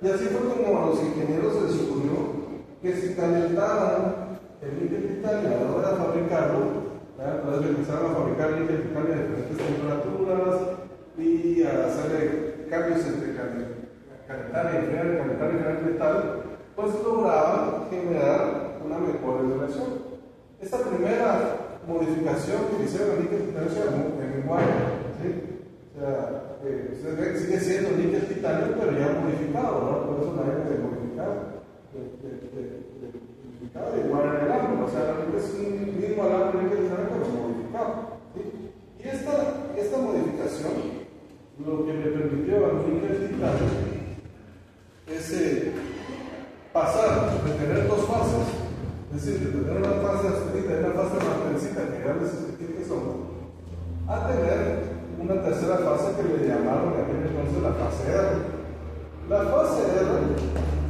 Y así fue como a los ingenieros se les ocurrió que si calentaban el níquel titanio a la hora de fabricarlo, entonces empezaron a fabricar níquel titanio a diferentes temperaturas y a hacerle cambios entre calentar y enfriar el metal, pues lograban generar una mejor elevación. Esta primera modificación que hicieron el níquel titanio se llamó M-Wire, ¿sí? O sea, ustedes ven que sigue siendo níquel titanio, pero ya modificado, ¿no? Por eso la M de modificado. De wire de alambre, o sea, realmente es un mismo alambre níquel titanio, pero modificado, ¿sí? Y esta modificación, lo que le permitió al níquel titanio es pasar de tener dos fases, es decir, de tener una fase austerita y una fase mantensita, que ya les expliqué que son, a tener una tercera fase que le llamaron en aquel entonces la fase R. La fase R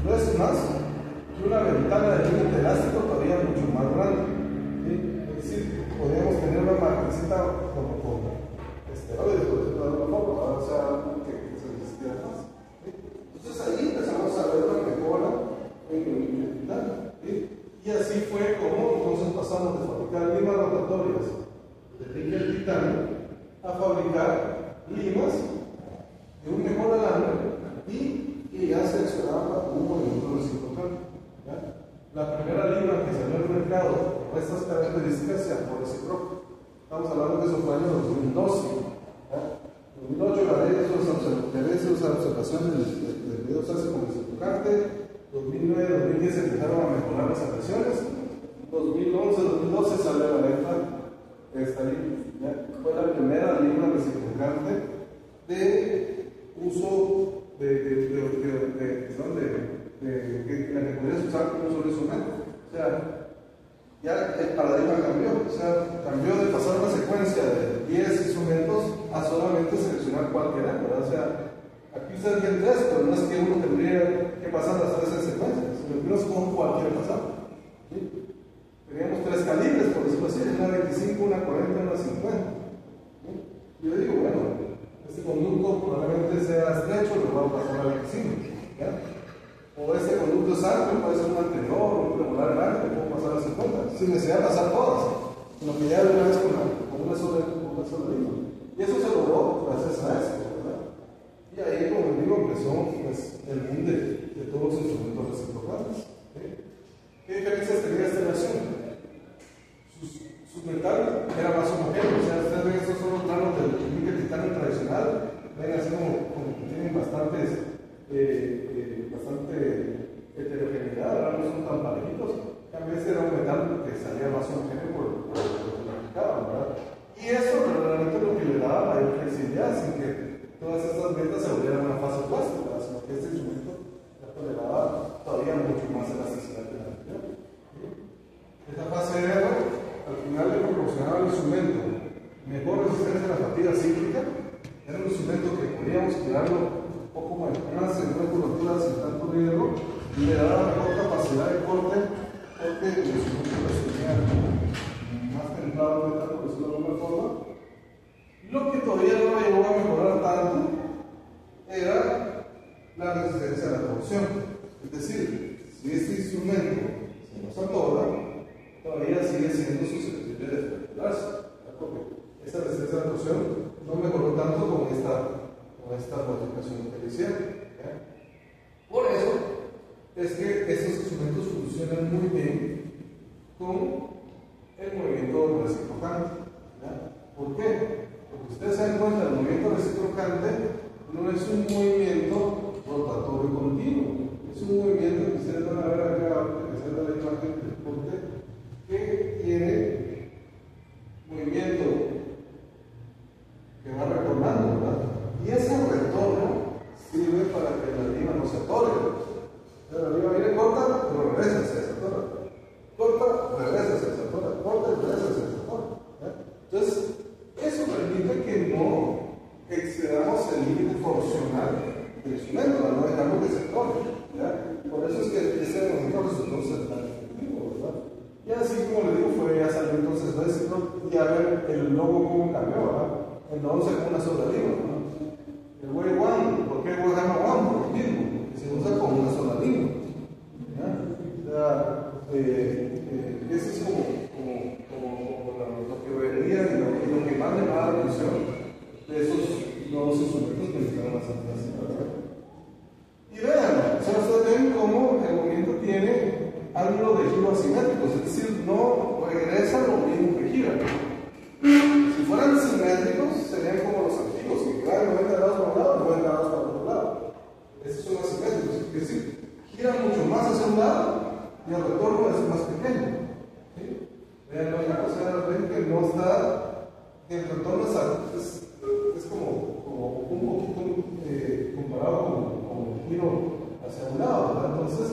no es más que una ventana de límite elástico todavía mucho más grande, ¿sí? Es decir, podríamos tener una mantensita como esteroides, por decirlo de alguna forma, o sea, algo que se necesita más. ¿Sí? Entonces ahí empezamos a ver una mejora en el níquel titanio, ¿sí? Y así fue como entonces pasamos de fabricar limas rotatorias de níquel titanio a fabricar limas de un mejor alambre y que ya se accionaba un movimiento reciprocal. La primera lima que salió al mercado con estas características se llamó recíproco. Estamos hablando de eso fue en el 2012. En 2008 la sus observaciones del video se hace con reciprocante. 2009, 2010 empezaron a mejorar las impresiones. 2011, 2012 salió a la venta esta lima. Fue la primera lima reciprocante de uso la que podías usar como un solo instrumento. O sea, ya el paradigma cambió. O sea, cambió de pasar una secuencia de 10 instrumentos a solamente seleccionar cualquiera, ¿verdad? O sea, aquí ustedes tienen 3, pero no es que uno tendría que pasar las 3 secuencias, sino que uno con cualquier pasar. ¿Sí? Teníamos 3 calibres, por decirlo así, una 25, una 40, una 50. ¿Sí? Yo digo, bueno, este conducto probablemente sea estrecho, lo vamos a pasar a 25. ¿Ya? O este conducto es amplio, puede ser un anterior, un premolar grande, que puedo pasar a 50, sin necesidad de pasar todas, sino que ya de una vez con una sola línea. Y eso se logró gracias a eso, ¿verdad? Y ahí, como digo, empezó pues, el boom de todos los instrumentos reciprocales. ¿Sí? ¿Qué diferencias tenía esta relación? Su metal era más homogéneo, o sea, ustedes ven estos son los planos del níquel titanio tradicional, ven así como que tienen bastante heterogeneidad, no son tan parejitos. También este era un metal que salía más homogéneo por lo que practicaban, ¿verdad? Y eso realmente lo que le daba mayor flexibilidad, sin que todas estas ventas se volvieran una fase plástica, sino que este instrumento ya toleraba todavía mucho más elasticidad que la anterior. Esta fase R al final le proporcionaba al instrumento mejor resistencia a la fatiga cíclica. Era un instrumento que podíamos tirarlo un poco más en una curvatura sin tanto riesgo y le daba mejor capacidad de corte porque el instrumento tenía más templado el metal, por decirlo de alguna forma. Lo que todavía no llegó a mejorar tanto era la resistencia a la torsión. Es decir, si este instrumento se nos atora, todavía sigue siendo susceptible de fracturarse, porque esta resistencia a la torsión no mejoró tanto con esta modificación que le hicieron. ¿Ya? Por eso es que estos instrumentos funcionan muy bien con el movimiento reciprocante. ¿Ya? ¿Por qué? Porque ustedes se dan cuenta, el movimiento reciprocante no es un movimiento rotatorio continuo, es un movimiento que ustedes van a ver acá, que se da la imagen del porte, que tiene movimiento que va retornando, ¿verdad? Y ese retorno sirve para que la lima no se atore. La lima viene corta, pero regresa, se atora. Corta, ya ven el logo cómo cambió, ¿verdad? En la 11 con una sola lima, ¿no? El Way One, ¿por qué el Way One? Por lo mismo, porque se usa con una sola lima. O sea, ese es como lo que venía y lo que más me llama la atención de esos nuevos instrumentos que están bastante así, ¿verdad? Y vean, ustedes ven cómo el movimiento tiene ángulo de giro asimétricos, es decir, no regresa lo mismo que gira. Si fueran simétricos, serían como los antiguos, que giran 90 grados para un lado y 90 grados para el otro lado. Esos son asimétricos, es decir, giran mucho más hacia un lado y el retorno es más pequeño. ¿Sí? Vean, o sea, ven que no está, el retorno es como un poquito comparado con el giro hacia un lado, ¿verdad? Entonces,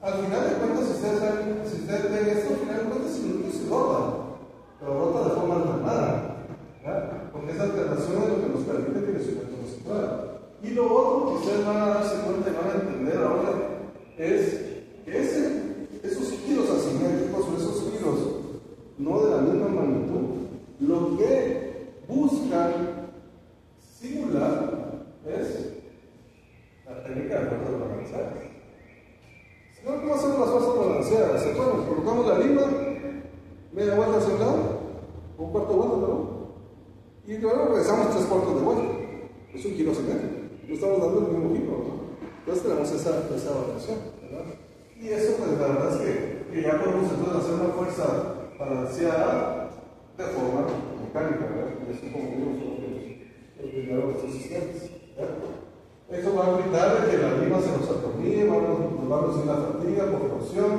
al final de cuentas, si ustedes ven esto, al final de cuentas el se rota, pero rota de forma alternada, ¿verdad? Porque esa alternación es lo que nos permite que el instrumento no se mueva. Y lo otro que ustedes van a darse cuenta y van a entender ahora es que esos giros asimétricos o esos giros no de la misma magnitud, lo que buscan simular es la técnica de fuerzas balanceadas. Si no, ¿cómo hacemos las fuerzas balanceadas? Bueno, colocamos la lima, media vuelta hacia un lado, un cuarto de vuelta, ¿no? Y luego regresamos 3/4 de vuelta. Es un giro asimétrico. No estamos dando el mismo giro, ¿no? Entonces tenemos esa variación, ¿verdad? Y eso, pues la verdad es que ya podemos entonces hacer una fuerza balanceada de forma mecánica, ¿verdad? Y eso, como digo, son los primeros de estos sistemas, ¿verdad? Eso va a evitar que la lima se nos atornille, nos va a reducir la fatiga por torsión,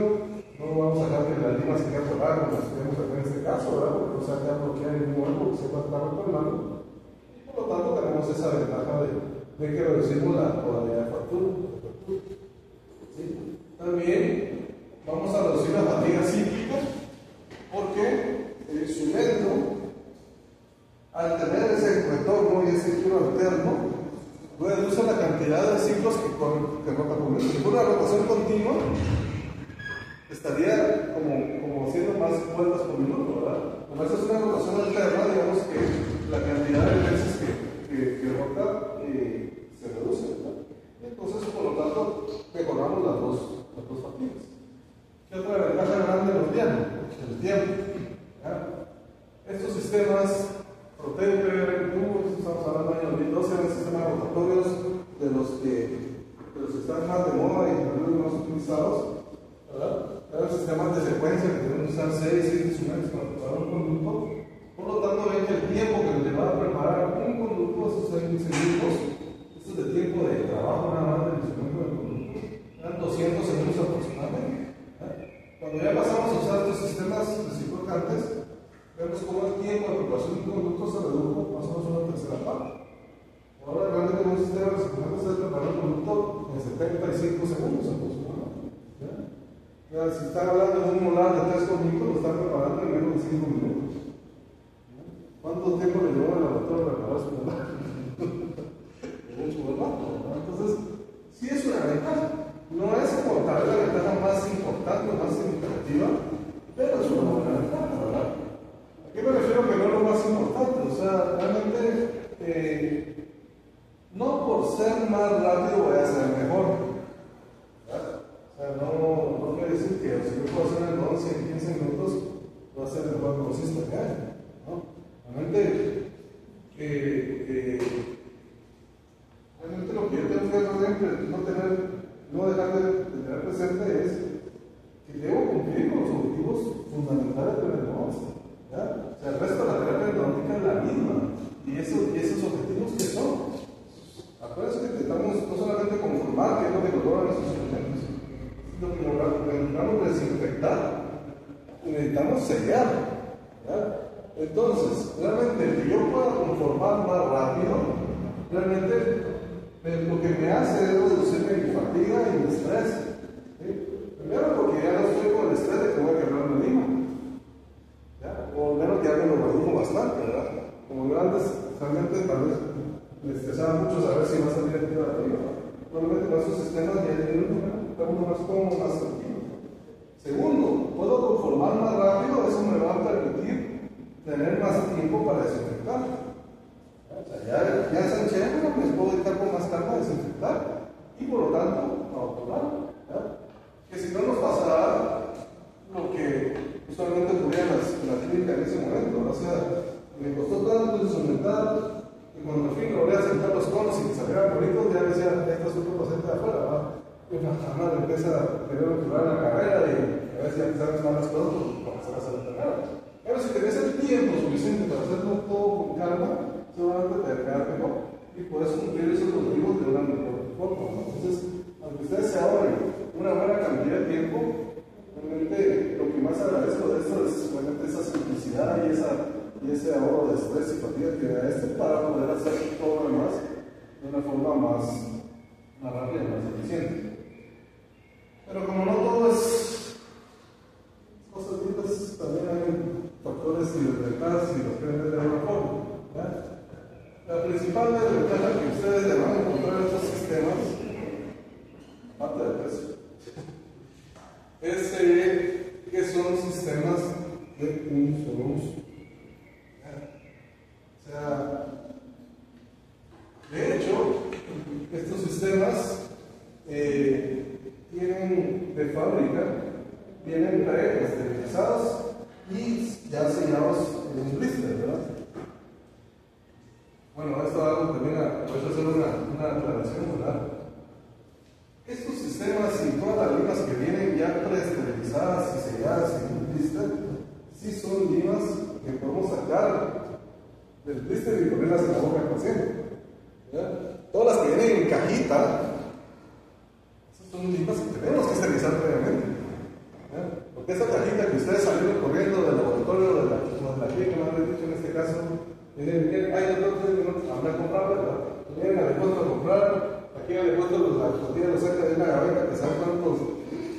no vamos a dejar que la lima se quede atorada como las tenemos acá en este caso, ¿verdad? Porque no se va a bloquear ningún hueco que se va a estar retornando. Y por lo tanto tenemos esa ventaja de que reducimos la probabilidad de fractura. ¿Sí? También vamos a reducir la fatiga cíclica porque el instrumento, al tener ese retorno y ese giro alterno, reduce la cantidad de ciclos que rota por minuto. Si fuera una rotación continua, estaría como haciendo más vueltas por minuto, ¿verdad? Como esta es una rotación alterna, digamos que la cantidad de veces que rota se reduce, ¿verdad? Entonces, por lo tanto, mejoramos las dos fatigas. ¿Qué otra ventaja grande nos tiene? El tiempo. ¿Ya? Estos sistemas Protemper, estamos hablando del año 2012, eran sistemas rotatorios de los que están más de moda y también más utilizados, ¿verdad? Eran sistemas de secuencia que tenemos que usar 6 instrumentos para preparar un conducto. Por lo tanto, ven que el tiempo que nos llevaba a preparar un conducto, esos 6 segundos, esto es de tiempo de trabajo nada más del instrumento del conducto, eran 200 segundos aproximadamente. Cuando ya pasamos a usar estos sistemas reciprocantes, vemos cómo el tiempo de preparación de un conducto se redujo más o menos una tercera parte. Ahora realmente con un sistema reciprocante se prepara un conducto en 75 segundos aproximadamente. Si están hablando de un molar de 3 conductos, lo están preparando en menos de 5 minutos. ¿Cuánto tiempo le llevó al laboratorio a preparar su molar? Mucho más rápido, ¿no? Entonces, sí es una ventaja. No es como tal vez la ventaja más importante, más significativa, pero es una buena ventaja, ¿verdad? ¿A qué me refiero que no es lo más importante? O sea, realmente, no por ser más rápido voy a ser mejor, ¿verdad? O sea, no quiere decir que si yo puedo hacer el 11 en 15 minutos, va a ser el mejor velocista que hay, ¿no? Realmente, lo que yo tengo que hacer no dejar de tener presente es que debo cumplir con los objetivos fundamentales de la negocio. O sea, el resto de la terapia endodóntica es la misma. ¿Y esos objetivos qué son? Acuérdense que intentamos no solamente conformar, que es lo que logran nuestros instrumentos, sino que necesitamos desinfectar y necesitamos sellar. Entonces, realmente, el que yo pueda conformar más rápido, realmente lo que me hace es reducirme mi fatiga y mi estrés. ¿Sí? Primero porque ya no estoy con el estrés de que voy a quebrar la lima. O al menos ya me lo redujo bastante, ¿verdad? Como yo antes, realmente tal vez me estresaba mucho saber si va a salir aquí de la lima. Probablemente con esos sistemas ya estamos más cómodos, más tranquilos. Segundo, puedo conformar más rápido, eso me va a permitir tener más tiempo para desinfectar. O sea, ya sanché, les puedo dedicar con más calma a desinfectar y por lo tanto a vacunar. Que si no nos pasará lo que usualmente ocurría en la clínica en ese momento, o sea, me costó tanto instrumentar que cuando al fin logré asentar los conos y que salieran bonitos, ya decía, esto es otro paciente de afuera, ¿va? Y una jamás empieza a querer curar la carrera y a ver si ya sabes más las cosas, pues comenzar a hacer la carrera. Pero si tenés el tiempo suficiente para hacerlo todo con calma, seguramente te quedas mejor y puedes cumplir esos objetivos de una mejor forma, ¿no? Entonces, aunque ustedes se ahorren una buena cantidad de tiempo, realmente lo que más agradezco de esto es realmente esa simplicidad y ese ahorro de estrés y fatiga que da para poder hacer todo lo demás de una forma más rápida y más eficiente. Pero como no todo es cosas lindas, también hay factores y desventajas y los pueden ver de alguna forma. La principal desventaja que ustedes le van a encontrar en estos sistemas, aparte del precio, es que son sistemas de un solo uso. O sea, de hecho, estos sistemas tienen de fábrica, vienen pre-esterilizados y ya sellados en un blister, ¿verdad? Bueno, esto algo también, voy a hacer una aclaración, ¿verdad? Estos sistemas y todas las limas que vienen ya preesterilizadas y selladas en un blister, sí son limas que podemos sacar del blister y ponerlas en la boca del paciente. Todas las que vienen en cajita, esas son limas que tenemos que esterilizar previamente. Porque esa cajita que ustedes salieron corriendo del laboratorio, de la clínica, como han dicho en este caso, miren, hay doctores que no han comprado, ¿verdad? Vienen al depósito a comprar, aquí al depósito la costilla lo saca de una gaveta que sabe cuántos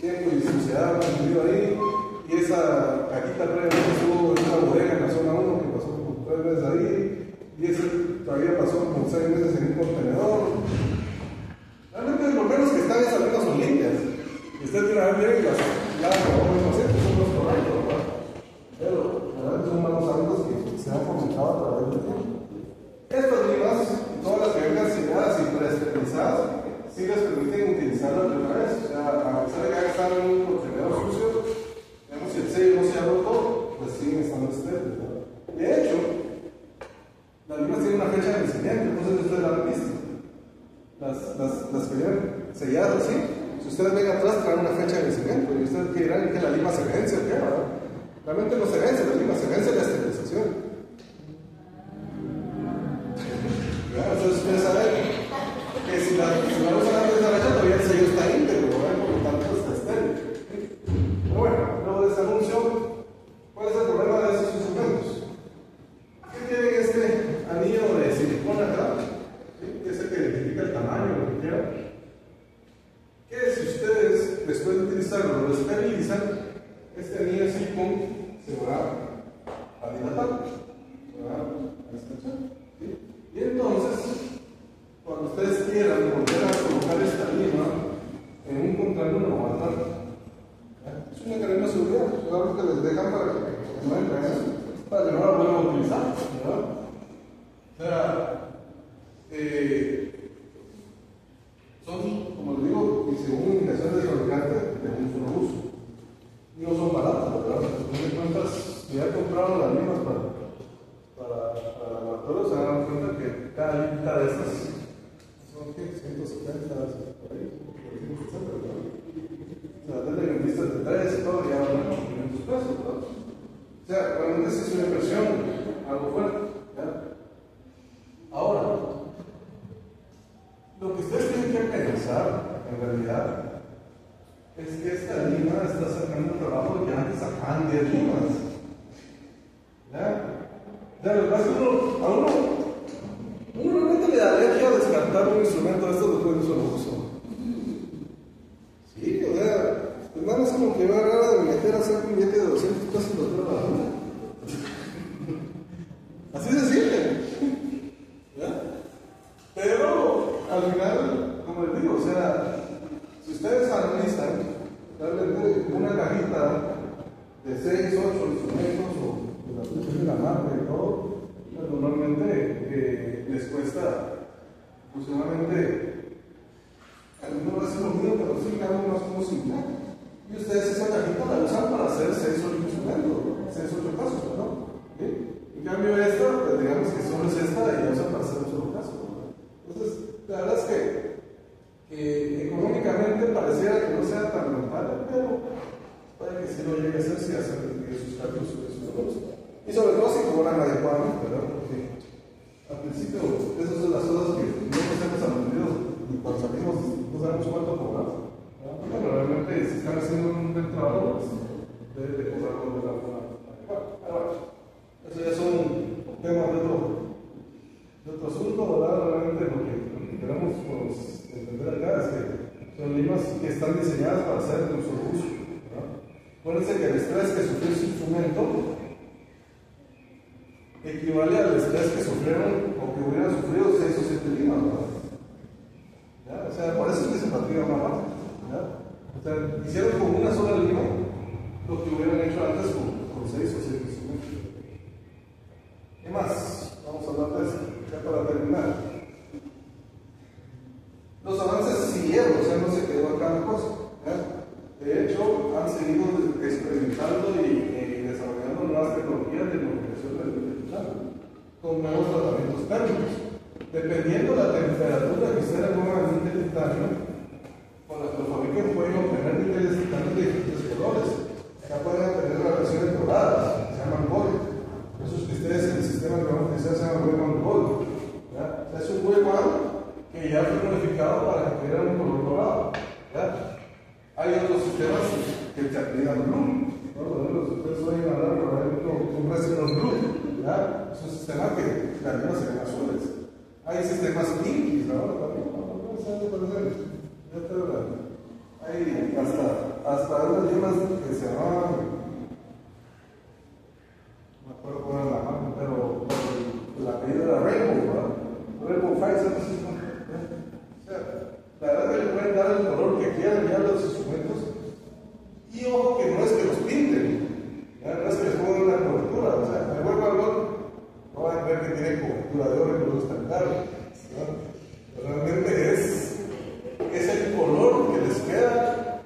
tiempo y suciedad han tenido ahí, y esa cajita previamente estuvo en una bodega en la zona 1 que pasó por 3 meses ahí, y ese todavía pasó como 6 meses en un contenedor. Realmente lo menos que están esas limas son limpias. Y usted tiene a ver bien y las no sé, son los correctos, ¿verdad? Pero realmente son malos hábitos que se han fomentado a través del tiempo. Estas limas, todas las que vengan selladas y preesterilizadas, sí les permiten utilizarlas de una vez. O sea, a pesar de que están en un contenedor sucio, digamos, si el sello no se ha roto, pues siguen estando estériles, ¿verdad? De hecho, las limas tienen una fecha de vencimiento, entonces ustedes la han visto. Las que vienen selladas, ¿sí? Si ustedes ven atrás, traen una fecha de vencimiento y ustedes dirán que la lima se vence o qué, ¿verdad? Realmente no se vence la lima, se vence la esterilización. Entonces ustedes saben que si la usan antes de la fecha, todavía el sello está íntegro, ¿verdad? Por lo tanto está estéril. Pero bueno, luego de este anuncio, ¿cuál es el problema de esos instrumentos? ¿Qué tienen este anillo de silicona acá? ¿Sí? Que es el que identifica el tamaño, lo que quieran. Que si ustedes, después de utilizarlo, lo esterilizan, este anillo de silicón se va a dilatar, se va a estrechar. ¿Sí? Y entonces, cuando ustedes quieran volver a colocar esta lima en un contenedor, lo van a dar. Es un mecanismo de seguridad, es algo que les dejan para que no entren eso, para que no la vuelvan a utilizar, ¿verdad? O sea, son, como les digo, y según indicaciones del fabricante, de un solo uso. No son baratas, ¿verdad? Si te cuentas, si ya compraron las limas para laboratorios, se dan cuenta que cada limita de estas son 170, por ahí, 160, ¿verdad? O sea, desde en listas de 3 y todo, ya van a 500 pesos, ¿verdad? O sea, realmente sí es una inversión, algo fuerte, ¿ya? Ahora, lo que ustedes tienen que pensar, en realidad, es que esta lima está sacando un trabajo que antes sacaban 10 limas. ¿Ya? Ya, lo que pasa es que uno realmente le da alergia a descartar un instrumento de estos después de un solo uso. Sí, o sea, pues nada más como que va a agarrar de meter a hacer un billete de 200 pesos y lo trae a la luna. Así se siente. ¿Ya? Pero, al final, como les digo, o sea, si ustedes analizan, realmente una cajita de 6, 8 instrumentos o de la marca, cuesta aproximadamente, no va a ser lo mismo, pero sí algo más como similar. Y ustedes esa cajita la usan para hacer 6 o 8 instrumentos, 6 o 8 casos, ¿no? ¿Sí? En cambio esta, pues digamos que solo es esta y la usan para hacer un solo caso, ¿no? Entonces, la verdad es que económicamente pareciera que no sea tan rentable, pero puede que sí lo llegue a hacer si hacen sus cálculos sobre sus números. Y sobre todo si cobran adecuadamente, ¿verdad? Porque al principio, esas son las cosas que no nos hemos aprendido y cuando salimos no sabemos cuánto cobrar. Pero realmente, si están haciendo un buen trabajo, pues deben de cobrarlo de la forma adecuada. Pero bueno, eso ya son temas de otro asunto, ¿verdad? Realmente lo que queremos pues, entender acá es que son limas que están diseñadas para hacer de un solo uso. Acuérdense que el estrés que sufrió ese instrumento equivale al estrés que sufrieron o que hubieran sufrido 6 o 7 limas, ¿verdad? ¿Ya? O sea, por eso es que se fatiga más rápido. O sea, hicieron con una sola lima lo que hubieran hecho antes con 6 o 7 instrumentos. ¿Qué más? Vamos a hablar de eso, ya para terminar. Los avances siguieron, o sea, no se quedó acá la cosa. ¿Ya? De hecho, han seguido experimentando y desarrollando nuevas tecnologías de modificación del metal con nuevos tratamientos térmicos. Dependiendo de la temperatura que usted le ponga al níquel titanio, cuando lo fabriquen pueden obtener níqueles titanio de diferentes colores. Acá pueden obtener las versiones doradas, que se llaman gold. Esos que ustedes en el sistema que van a utilizar se llaman Wellman Gold. ¿Ya? O sea, es un Wellman que ya fue modificado para que tuviera un color dorado. ¿Ya? Hay otros sistemas que te aplican blue. ¿No? Ustedes oyen hablar, por ejemplo, un Resident Blue. ¿Ya? Es un sistema que las limas se ven azules. Hay sistemas pinkies ahora también. ¿No? ¿Saben cuál es? Ya te lo hay hasta unas limas que se llamaban. No me acuerdo cuál era la marca, pero el apellido era Rainbow, ¿verdad? Rainbow Pfizer, no sé si o sea, la verdad que le pueden dar el color que quieran ya los instrumentos. Y ojo que no es que los pinten, ¿ya? No es que les pongan una cobertura, o sea, el buen valor no van a ver que tiene cobertura de oro y no es tan caro, ¿no? Realmente es el color que les queda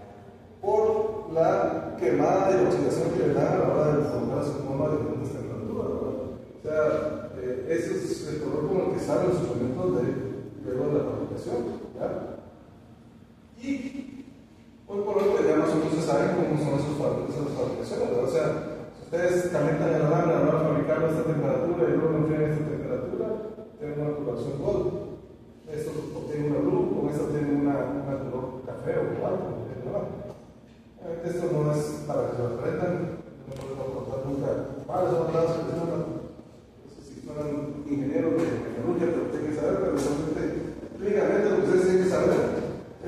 por la quemada y oxidación que le dan a la hora de colocar su forma de diferentes temperaturas, ¿verdad? O sea, ese es el color con el que salen los instrumentos luego de la fabricación, ¿ya? Y hoy por hoy ya más o menos se saben cómo son esas fabricaciones, ¿verdad? O sea, si ustedes calientan el alambre a la hora de fabricarlo a esta temperatura y luego lo enfrían a esta temperatura, tienen una coloración gold. Esto obtiene una blue, con esto tiene una color café o algo, ¿no? Esto no es para que lo aprendan, no podemos contar nunca. Vale, son palabras que si fueran ingenieros de metalurgia, pero tienen que saber, pero realmente, técnicamente lo que ustedes tienen que saber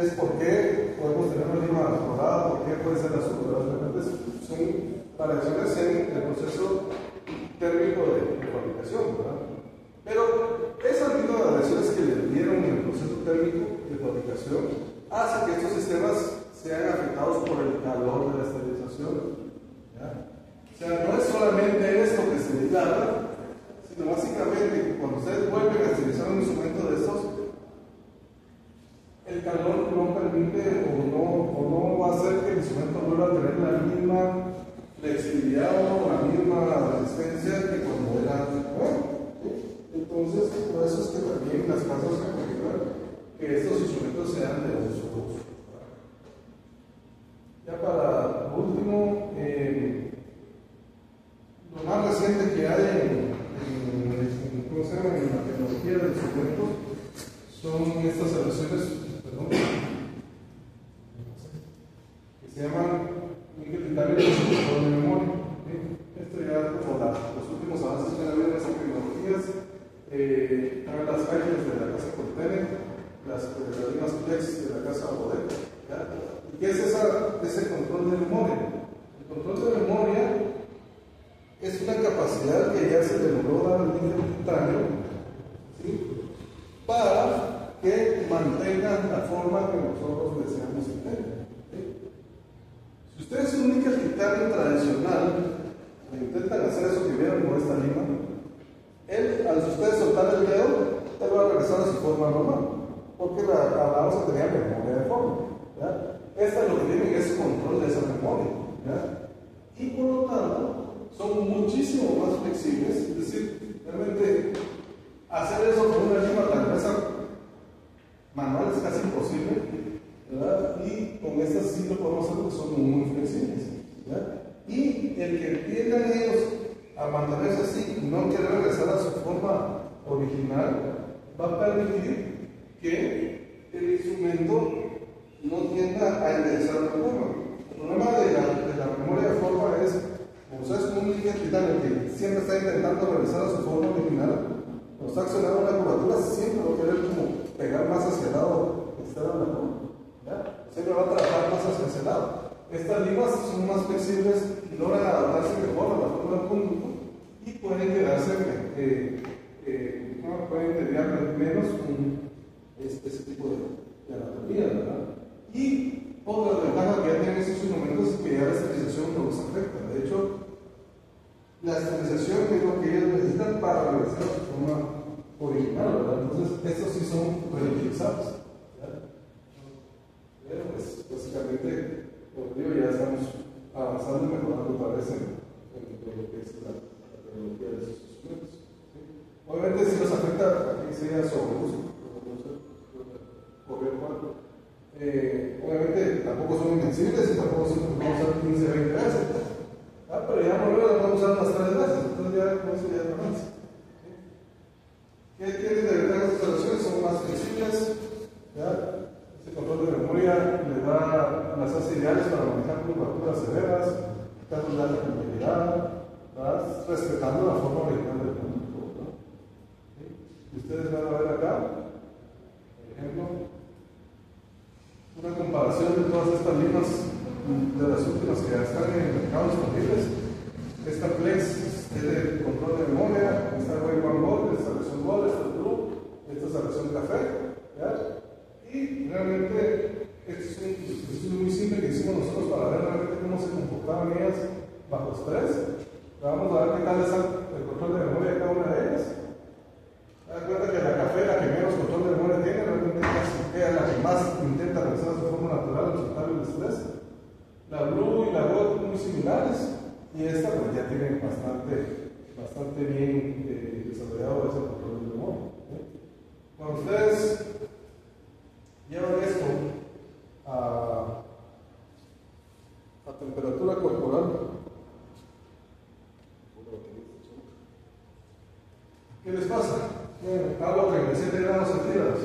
es por qué podemos tener una lima dorada, por qué puede ser azul, realmente son variaciones en el proceso térmico de fabricación, ¿verdad? Pero esas mismas variaciones que le dieron en el proceso térmico de fabricación hacen que estos sistemas sean afectados por el calor de la esterilización. ¿Ya? O sea, no es solamente esto que se dilata, sino básicamente que cuando ustedes vuelven a esterilizar un instrumento de estos, el calor no permite o no va a hacer que el instrumento vuelva a tener la misma flexibilidad o la misma resistencia que cuando era nuevo. Entonces, por eso es que también las casas recomiendan que estos instrumentos sean de un solo uso. Ya para último, lo más reciente que hay en la tecnología de instrumentos son estas soluciones, que se llaman níquel titanio de memoria. Esto ya como los últimos avances que ha habido en estas tecnologías. Están las iPhones de la casa Cortene, las mismas Plex de la casa Bodega. ¿Y qué es ese control de memoria? El control de memoria es una capacidad que ya se le logró dar al níquel titanio, ¿sí? Para que mantengan la forma que nosotros deseamos que tenga. ¿Sí? Si ustedes un níquel titanio tradicional intentan hacer eso que vieron con esta lima, al ustedes soltar el dedo, él va a regresar a su forma normal, porque la vamos a tener memoria de forma. ¿Ya? Esta lo que tiene es control de esa memoria. ¿Ya? Y por lo tanto, son muchísimo más flexibles, es decir, realmente hacer eso con una lima tal vez manual es casi imposible, ¿verdad? Y con estas sí lo podemos hacer porque son muy flexibles. ¿Ya? Y el que tiendan ellos a mantenerse así, no querer regresar a su forma original, va a permitir que el instrumento no tienda a enderezar la forma. El problema de la memoria de forma es, como ustedes como un líquido titanio que siempre está intentando regresar a su forma original, cuando está accionando una curvatura, siempre va a querer como pegar más hacia el lado externo de la forma. ¿Ya? Siempre va a trabajar más hacia ese lado. Estas limas son más flexibles y logran adaptarse mejor a la forma del conducto y pueden quedarse, pueden tener menos ese tipo de anatomía, ¿verdad? Y otra ventaja que ya tienen estos instrumentos es que ya la esterilización no los afecta. De hecho, la esterilización es lo que ellos necesitan para regresar a su forma original, ¿verdad? Entonces, estos sí son reutilizables. Pero, pues, básicamente, como digo, ya estamos avanzando y mejorando otra vez en lo que es la tecnología de esos instrumentos. ¿Sí? Obviamente, si los afecta, aquí sería sobreuso. Obviamente tampoco son invencibles y tampoco son vamos a usar 15, 20 veces. Pero ya no lo vamos a usar unas 3 veces, entonces ya con eso ya no más. ¿Qué tienen de ventaja estas instalaciones? Son más flexibles. ¿Ya? Este control de memoria le da las hace ideales para manejar curvaturas severas, casos de alta complejidad, respetando la forma original del conducto. ¿No? ¿Sí? Y ustedes van a ver acá, por ejemplo, una comparación de todas estas limas de las últimas que ya están en el mercado disponibles. Esta Flex es de control de memoria, esta Wave One Gold, esta versión Gold, esta Blue, esta es la versión Café. ¿Ya? Y realmente esto es un estudio muy simple que hicimos nosotros para ver realmente cómo se comportaban ellas bajo estrés. Vamos a ver qué tal es el control de memoria de cada una de ellas. Se dan cuenta que la Café, la que menos control de memoria tiene, realmente es la que más intenta regresar a su forma natural al soltar el estrés. La Blue y la Gold muy similares, y esta pues ya tiene bastante bien desarrollado ese control de memoria. Cuando ustedes llevan esto a temperatura corporal, ¿qué les pasa? Agua a 37 grados centígrados.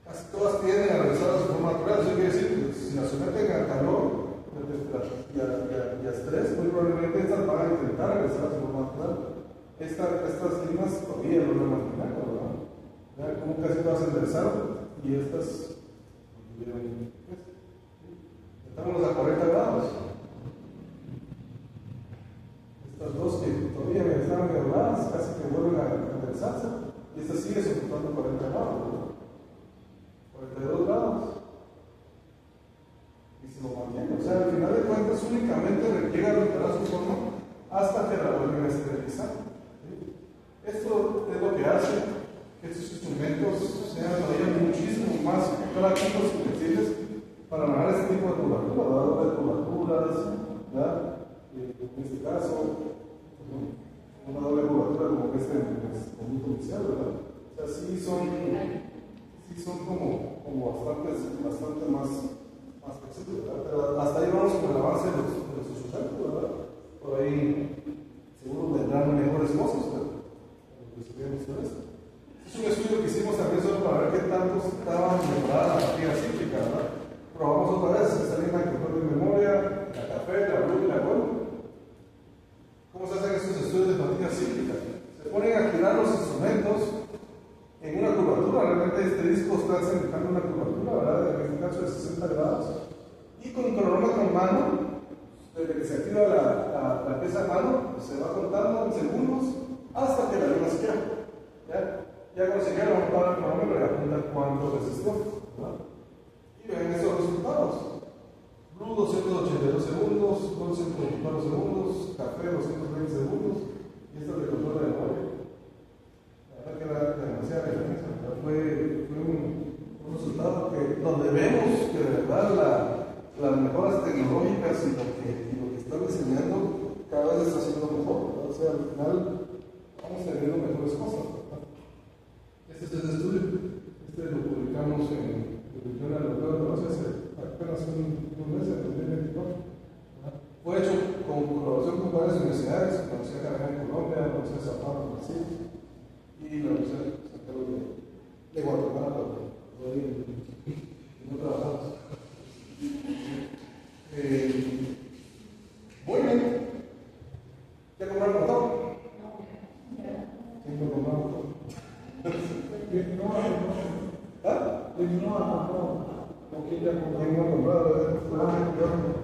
Casi todas tienden a regresar a su forma natural. Eso quiere decir que si las someten a calor y a estrés, muy probablemente estas van a intentar regresar a su forma natural. Estas limas todavía no lo imaginan, ¿verdad? Ya como casi todas se enderezaron y estas estamos a 40 grados. Estas dos que todavía me estaban dobladas, casi que vuelven a enderezarse, y esta sigue soportando 40 grados, ¿no? 42 grados. Y se lo mantiene. O sea, al final de cuentas, únicamente requiere recuperar su forma hasta que la vuelven a esterilizar. ¿Sí? Esto es lo que hace que estos instrumentos sean todavía muchísimo más prácticos y flexibles para manejar este tipo de curvatura, doble de curvaturas, ¿verdad? En este caso, una doble curvatura como este conjunto inicial, ¿verdad? O sea, sí son como bastante más flexibles, ¿verdad? Pero hasta ahí vamos con el avance de los instrumentos, ¿verdad? Por ahí seguro vendrán mejores cosas, pero estudiamos con esto. Es un estudio que hicimos también solo para ver qué tanto estaban mejoradas la fatiga cíclica, ¿verdad? Probamos otra vez esta línea de control de memoria, la Café, la Blue y la Gold. ¿Cómo se hacen estos estudios de fatiga cíclica? Se ponen a girar los instrumentos en una curvatura. Realmente este disco está semejando una curvatura, ¿verdad? En este caso de 60 grados. Y con un cronómetro en mano, desde que se activa la pieza a mano, se va contando en segundos hasta que la luna se queda. Ya cuando se queda, vamos a parar el cronómetro y apunta cuánto resistió, ¿verdad? Y ven esos resultados. Blue 282 segundos, Gold 124 segundos, Café 220 segundos, y esta es de control de memoria. La verdad al final vamos teniendo mejores cosas, ¿verdad? Este es el estudio, este lo publicamos en el Journal of Neuroscience hace apenas un mes, en 2024. Fue hecho con colaboración con varias universidades, la Universidad Carolina de Colombia, la Universidad de Sao Paulo, Brasil, y la Universidad de San Carlos de Guatemala, todavía no trabajamos. Muy bien. ¿Ya compraron el motor? ¿Quién lo compró? ¿Ah? ¿Quién no ha comprado?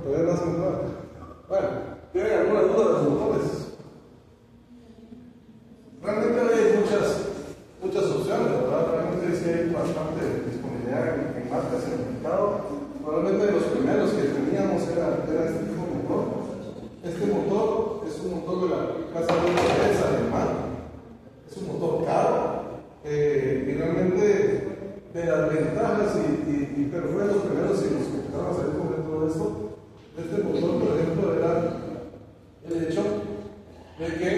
Todavía no has comprado. Bueno, ¿tienen alguna duda de los motores? Realmente hay muchas opciones, ¿verdad? Realmente sí hay bastante disponibilidad en marcas en el mercado. Probablemente los primeros que teníamos era este tipo de motor. Este motor es un motor de la casa de es alemán. Es un motor caro. Y realmente de las ventajas, pero fue de los primeros y los que empezaron a salir con todo esto. Este motor, por ejemplo, era el hecho de que,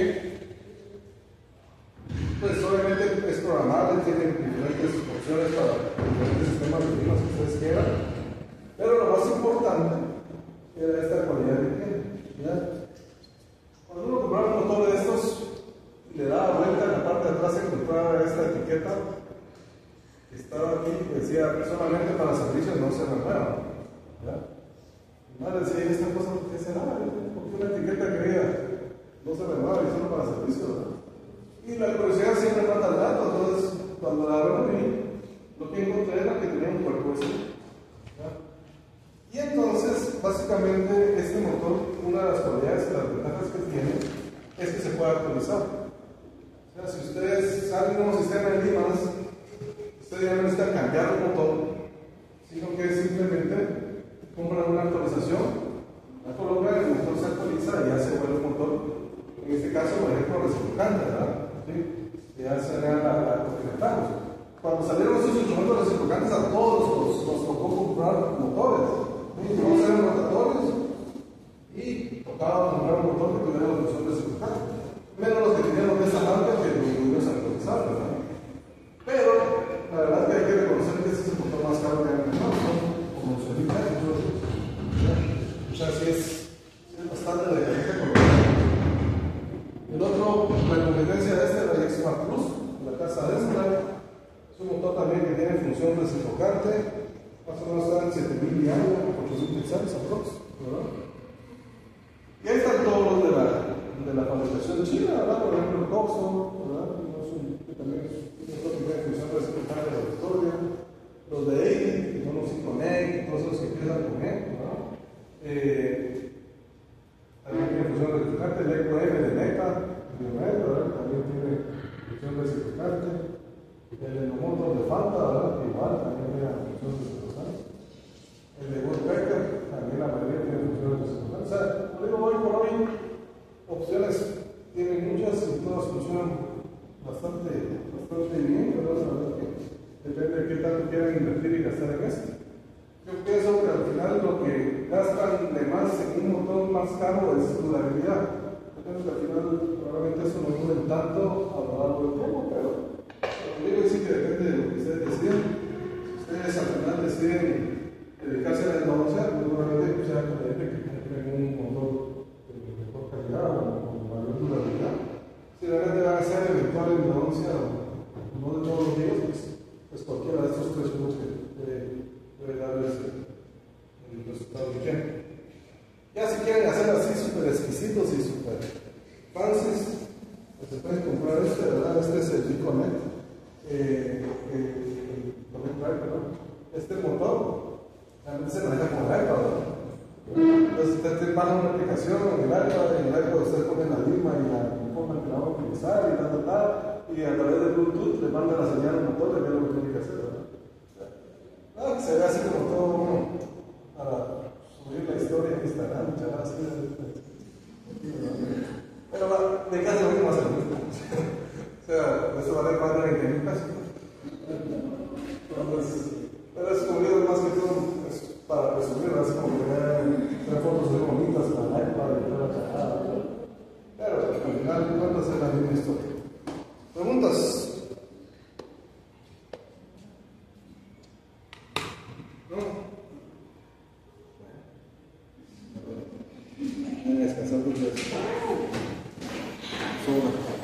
pues obviamente es programable, tiene diferentes opciones para diferentes sistemas de clima que ustedes quieran, pero lo más importante era esta cualidad que tiene. ¿Ya? Cuando uno compraba un motor de estos, le daba vuelta en la parte de atrás y encontraba esta etiqueta que estaba aquí, que decía solamente para servicios no se renueva. Madre decía, ¿y esta cosa qué será? Porque una etiqueta que diga no se renueva y solo para servicios, ¿verdad? Y la curiosidad siempre mata al gato, entonces cuando la abrí, lo que encontré era que tenía un cuerpo así. Y entonces, básicamente, este motor, una de las cualidades y las ventajas que tiene es que se puede actualizar. O sea, si ustedes salen de un sistema de limas, ustedes ya no necesitan cambiar el motor, sino que simplemente compran una actualización, la colocan, el motor se actualiza y ya se vuelve un motor, en este caso, por ejemplo, reciprocante, ¿verdad? ¿Sí? Ya sería la continental. Cuando salieron esos instrumentos reciprocantes, a todos nos tocó comprar motores, ¿sí? Todos eran rotatorios y tocaba comprar un motor que tuviera la función reciprocante, menos los que tenían de esa marca que los pudimos actualizar, ¿verdad? Pero la verdad es que hay que reconocer que ese es el motor más caro que hay en el mercado, como se dice. O sea, sí es bastante de calidad con el otro, la competencia de este, la X-Smart Plus, la casa de esta, es un motor también que tiene función reciprocante, más o menos está en 7.000 diarios, 800 pulsares aprox, ¿verdad? Y ahí están todos los de la fabricación china, ¿verdad? Por ejemplo, el Coxo, ¿verdad? Que también es un motor que tiene función reciprocante de la historia, los de Eidi, que son los Iconec, todos esos que empiezan con E, ¿verdad? También tiene función reciprocante, el Eco M de Meta, también tiene función reciprocante, el Enomoto de Fanta, ¿verdad? Igual también tiene función reciprocante, el de Woodpecker, también la mayoría tiene función reciprocante. O sea, como digo, hoy por hoy, opciones tienen muchas y todas funcionan bastante bien, pero la verdad que depende de qué tanto quieran invertir y gastar en esto. Yo pienso que al final lo que gastan de más en un motor más caro es durabilidad. Yo pienso que al final probablemente eso no dure tanto a lo largo del tiempo, pero lo que digo es que depende de lo que ustedes deciden. Si ustedes al final deciden dedicarse a la innovación, pues probablemente sea conveniente que compren un motor de mejor calidad o con mayor durabilidad. Si realmente van a ser eventual en innovación, no de todos los días, pues cualquiera de estos tres grupos puede darles el resultado que quieren. Ya si quieren hacer así súper exquisitos y súper fancies, pues se pueden comprar este, ¿verdad? Este es el G-Connect, este motor también se maneja con el iPad, ¿verdad? Entonces usted baja una aplicación en el iPad usted pone la lima y la forma que la va a utilizar y a través de Bluetooth le manda la señal al motor de qué es lo que tiene que hacer, ¿verdad? Se ve así como todo para subir la historia en Instagram, chaval, así. Pero de casa lo mismo hacer lo mismo. O sea, eso vale más de 20.000 pesos. Pero es como digo, más que todo es para presumir, así como que tener fotos muy bonitas con el iPad y toda la chacada. Pero final de cuentas es la misma historia. ¿Preguntas? ¿No? Voy a descansar porque sobra.